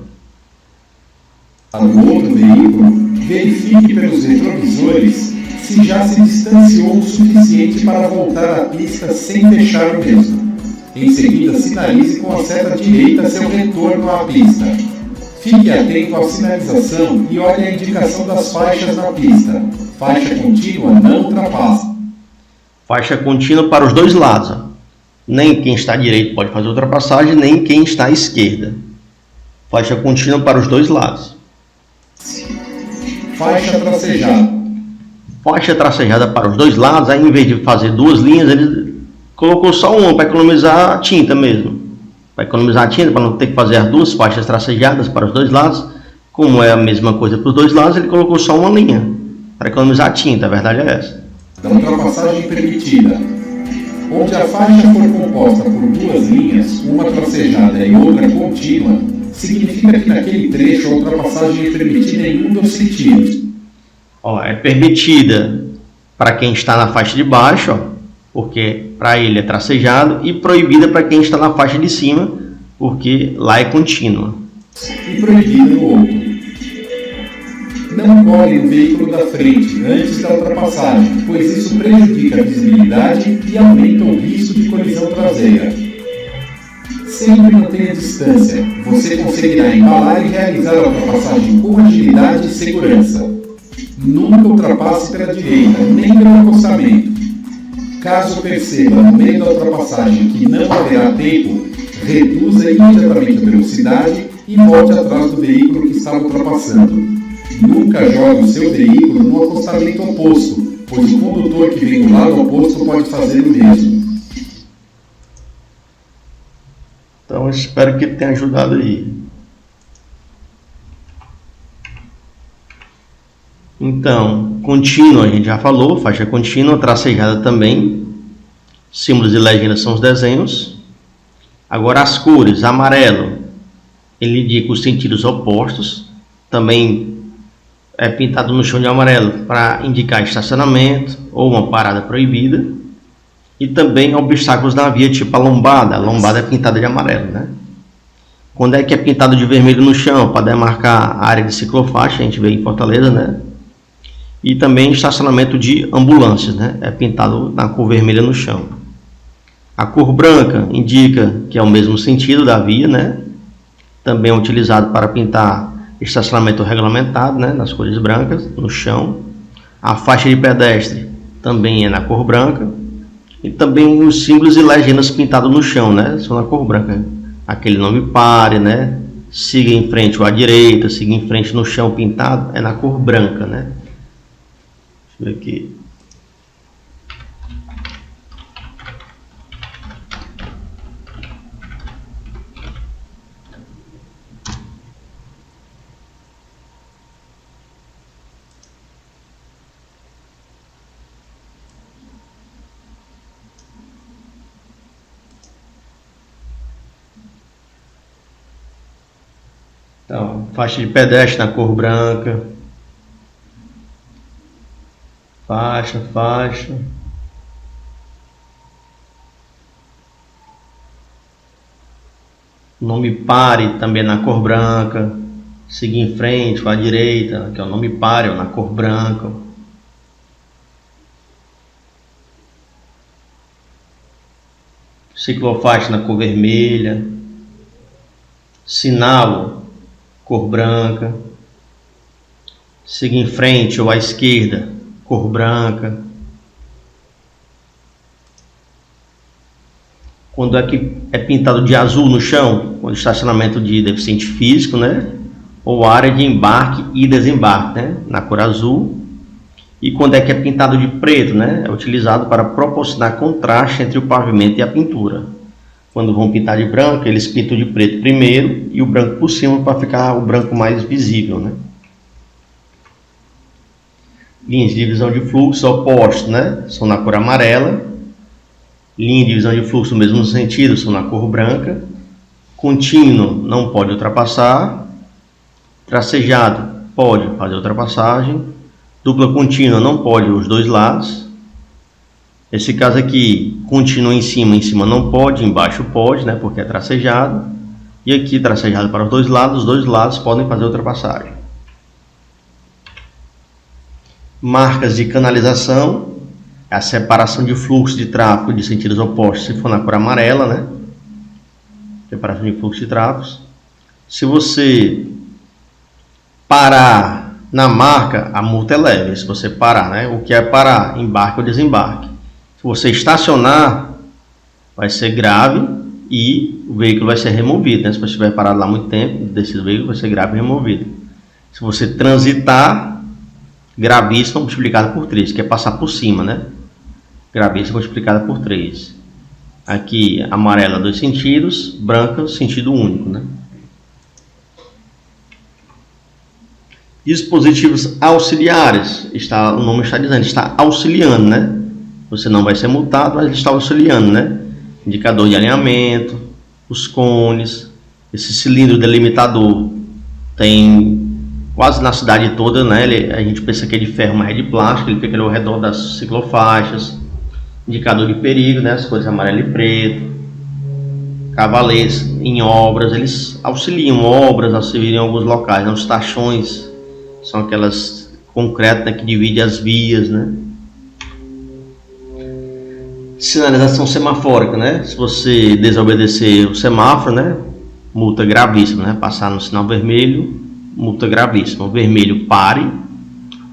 No outro veículo, verifique pelos retrovisores se já se distanciou o suficiente para voltar à pista sem fechar o mesmo. Em seguida, sinalize com a seta direita seu retorno à pista. Fique atento à sinalização e olhe a indicação das faixas na pista. Faixa contínua não ultrapassa. Faixa contínua para os dois lados. Ó. Nem quem está à direita pode fazer ultrapassagem, nem quem está à esquerda. Faixa contínua para os dois lados. Faixa tracejada. Faixa tracejada para os dois lados, aí em vez de fazer duas linhas, ele colocou só uma para economizar a tinta mesmo. Para economizar a tinta, para não ter que fazer as duas faixas tracejadas para os dois lados. Como é a mesma coisa para os dois lados, ele colocou só uma linha para economizar a tinta, a verdade é essa. Da ultrapassagem permitida. Onde a faixa for composta por duas linhas, uma tracejada e outra contínua, significa que naquele trecho a ultrapassagem é permitida em um dos sentidos. Ó, é permitida para quem está na faixa de baixo, ó, porque para ele é tracejado, e proibida para quem está na faixa de cima, porque lá é contínua. E proibida no outro. Não colhe o veículo da frente antes da ultrapassagem, pois isso prejudica a visibilidade e aumenta o risco de colisão traseira. Sempre mantenha a distância. Você conseguirá embalar e realizar a ultrapassagem com agilidade e segurança. Nunca ultrapasse pela direita, nem pelo acostamento. Caso perceba no meio da ultrapassagem que não haverá tempo, reduza imediatamente a velocidade e volte atrás do veículo que estava ultrapassando. Nunca jogue o seu veículo no acostamento oposto, pois o condutor que vem do lado oposto pode fazer o mesmo. Então, eu espero que tenha ajudado aí. Então, contínuo a gente já falou, faixa contínua, tracejada também. Símbolos e legendas são os desenhos. Agora as cores, amarelo, ele indica os sentidos opostos. Também é pintado no chão de amarelo para indicar estacionamento ou uma parada proibida. E também obstáculos na via, tipo a lombada. A lombada é pintada de amarelo, né? Quando é que é pintado de vermelho no chão, para demarcar a área de ciclofaixa, a gente vê em Fortaleza, né? E também estacionamento de ambulâncias, né? É pintado na cor vermelha no chão. A cor branca indica que é o mesmo sentido da via, né? Também é utilizado para pintar estacionamento regulamentado, né? Nas cores brancas, no chão. A faixa de pedestre também é na cor branca. E também os símbolos e legendas pintados no chão, né? São na cor branca. Aquele nome pare, né? Siga em frente ou à direita, siga em frente no chão pintado, é na cor branca, né? Deixa eu ver aqui. Então, faixa de pedestre na cor branca. Faixa. Nome pare também na cor branca. Seguir em frente ou à direita, que é o nome pare na cor branca. Ciclofaixa na cor vermelha. Sinal, cor branca. Seguir em frente ou à esquerda, cor branca. Quando é que é pintado de azul no chão, quando estacionamento de deficiente físico, né? Ou área de embarque e desembarque, né? Na cor azul. E quando é que é pintado de preto, né? É utilizado para proporcionar contraste entre o pavimento e a pintura. Quando vão pintar de branco, eles pintam de preto primeiro e o branco por cima para ficar o branco mais visível, né? Linhas de divisão de fluxo opostos, né? São na cor amarela. Linha de divisão de fluxo no mesmo sentido são na cor branca. Contínuo não pode ultrapassar. Tracejado pode fazer ultrapassagem. Dupla contínua não pode os dois lados. Esse caso aqui, contínuo em cima não pode, embaixo pode, né? Porque é tracejado. E aqui tracejado para os dois lados podem fazer ultrapassagem. Marcas de canalização, a separação de fluxo de tráfego de sentidos opostos, se for na cor amarela, né? Separação de fluxo de tráfego. Se você parar na marca, a multa é leve. Se você parar, né? O que é parar? Embarque ou desembarque. Se você estacionar, vai ser grave e o veículo vai ser removido, né? Se você estiver parado lá muito tempo, desse veículo vai ser grave e removido. Se você transitar, gravíssimo multiplicado por 3, que é passar por cima, né? Gravíssimo multiplicado por 3. Aqui, amarela, 2 sentidos, branca, sentido único, né? Dispositivos auxiliares, o nome está dizendo, está auxiliando, né? Você não vai ser multado, mas ele está auxiliando, né? Indicador de alinhamento, os cones, esse cilindro delimitador tem quase na cidade toda, né? A gente pensa que é de ferro, mas é de plástico, ele fica ao redor das ciclofaixas. Indicador de perigo, né? As cores amarelo e preto. Cavaletes em obras, eles auxiliam obras, auxiliam em alguns locais, né? Os tachões são aquelas concretas, né, que dividem as vias, né? Sinalização semafórica, né? Se você desobedecer o semáforo, né? Multa gravíssima, né? Passar no sinal vermelho, multa gravíssima. O vermelho, pare.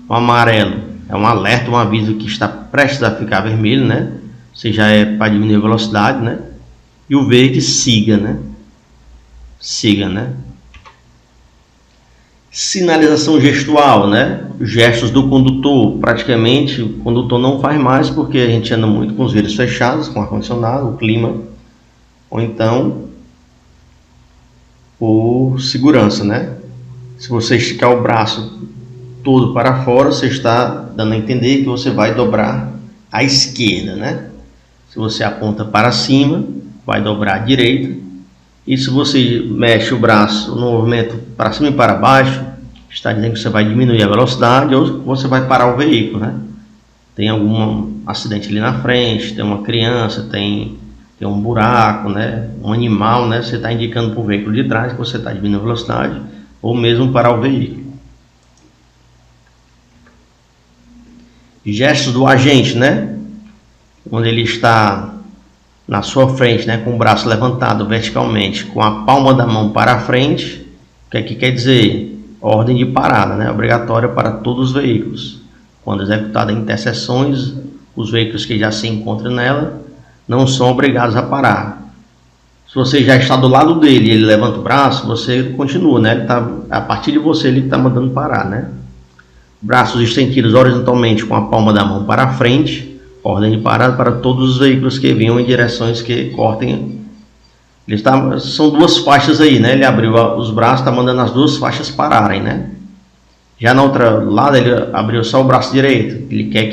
O amarelo é um alerta, um aviso que está prestes a ficar vermelho, né? Você já é para diminuir a velocidade, né? E o verde, siga, né? Siga, né? Sinalização gestual, né? Gestos do condutor, praticamente o condutor não faz mais porque a gente anda muito com os vidros fechados, com ar-condicionado, o clima, ou então por segurança, né? Se você esticar o braço todo para fora, você está dando a entender que você vai dobrar à esquerda, né? Se você aponta para cima, vai dobrar à direita. E se você mexe o braço no movimento para cima e para baixo, está dizendo que você vai diminuir a velocidade ou você vai parar o veículo, né? Tem algum acidente ali na frente, tem uma criança, tem um buraco, né? Um animal, né? Você está indicando para o veículo de trás que você está diminuindo a velocidade ou mesmo parar o veículo. Gestos do agente, né? Quando ele está na sua frente, né? Com o braço levantado verticalmente, com a palma da mão para a frente, o que é que quer dizer? Ordem de parada, né? Obrigatória para todos os veículos. Quando executada em interseções, os veículos que já se encontram nela não são obrigados a parar. Se você já está do lado dele e ele levanta o braço, você continua, né? Ele tá, a partir de você ele está mandando parar, né? Braços estendidos horizontalmente com a palma da mão para a frente, ordem de parada para todos os veículos que venham em direções que cortem. São duas faixas aí, né? Ele abriu os braços, está mandando as duas faixas pararem, né? Já na outra lado ele abriu só o braço direito, ele quer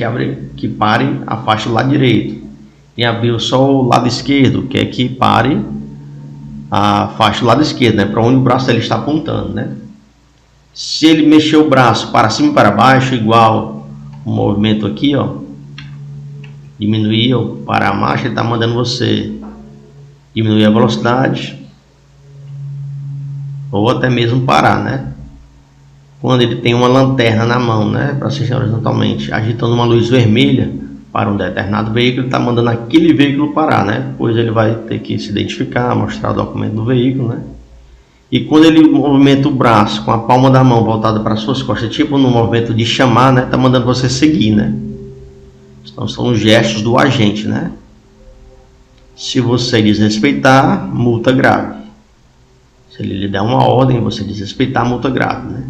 que pare a faixa do lado direito. E abriu só o lado esquerdo, quer que pare a faixa do lado esquerdo, né? Para onde o braço dele está apontando, né? Se ele mexer o braço para cima e para baixo, igual o movimento aqui, ó, diminuir ou parar a marcha, ele está mandando você diminuir a velocidade ou até mesmo parar, né? Quando ele tem uma lanterna na mão, né, para assistir horizontalmente, agitando uma luz vermelha para um determinado veículo, ele está mandando aquele veículo parar, né? Depois ele vai ter que se identificar, mostrar o documento do veículo, né? E quando ele movimenta o braço com a palma da mão voltada para as suas costas, tipo no movimento de chamar, né, está mandando você seguir, né? Então são os gestos do agente, né? Se você desrespeitar, multa grave. Se ele lhe der uma ordem, você desrespeitar, multa grave, né?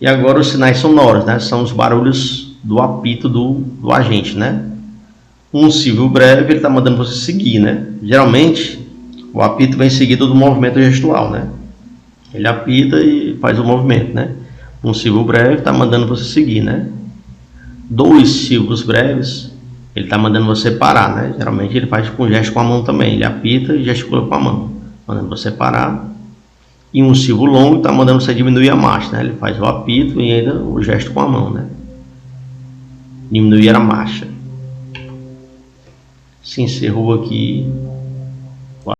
E agora os sinais sonoros, né? São os barulhos do apito do agente, né? Um civil breve, ele está mandando você seguir, né? Geralmente, o apito vem seguido do movimento gestual, né? Ele apita e faz o movimento, né? Um civil breve está mandando você seguir, né? Dois civos breves, ele está mandando você parar, né? Geralmente ele faz com gesto com a mão também. Ele apita e gesticula com a mão, mandando você parar. E um civil longo está mandando você diminuir a marcha, né? Ele faz o apito e ainda o gesto com a mão, né? Diminuir a marcha. Se encerrou aqui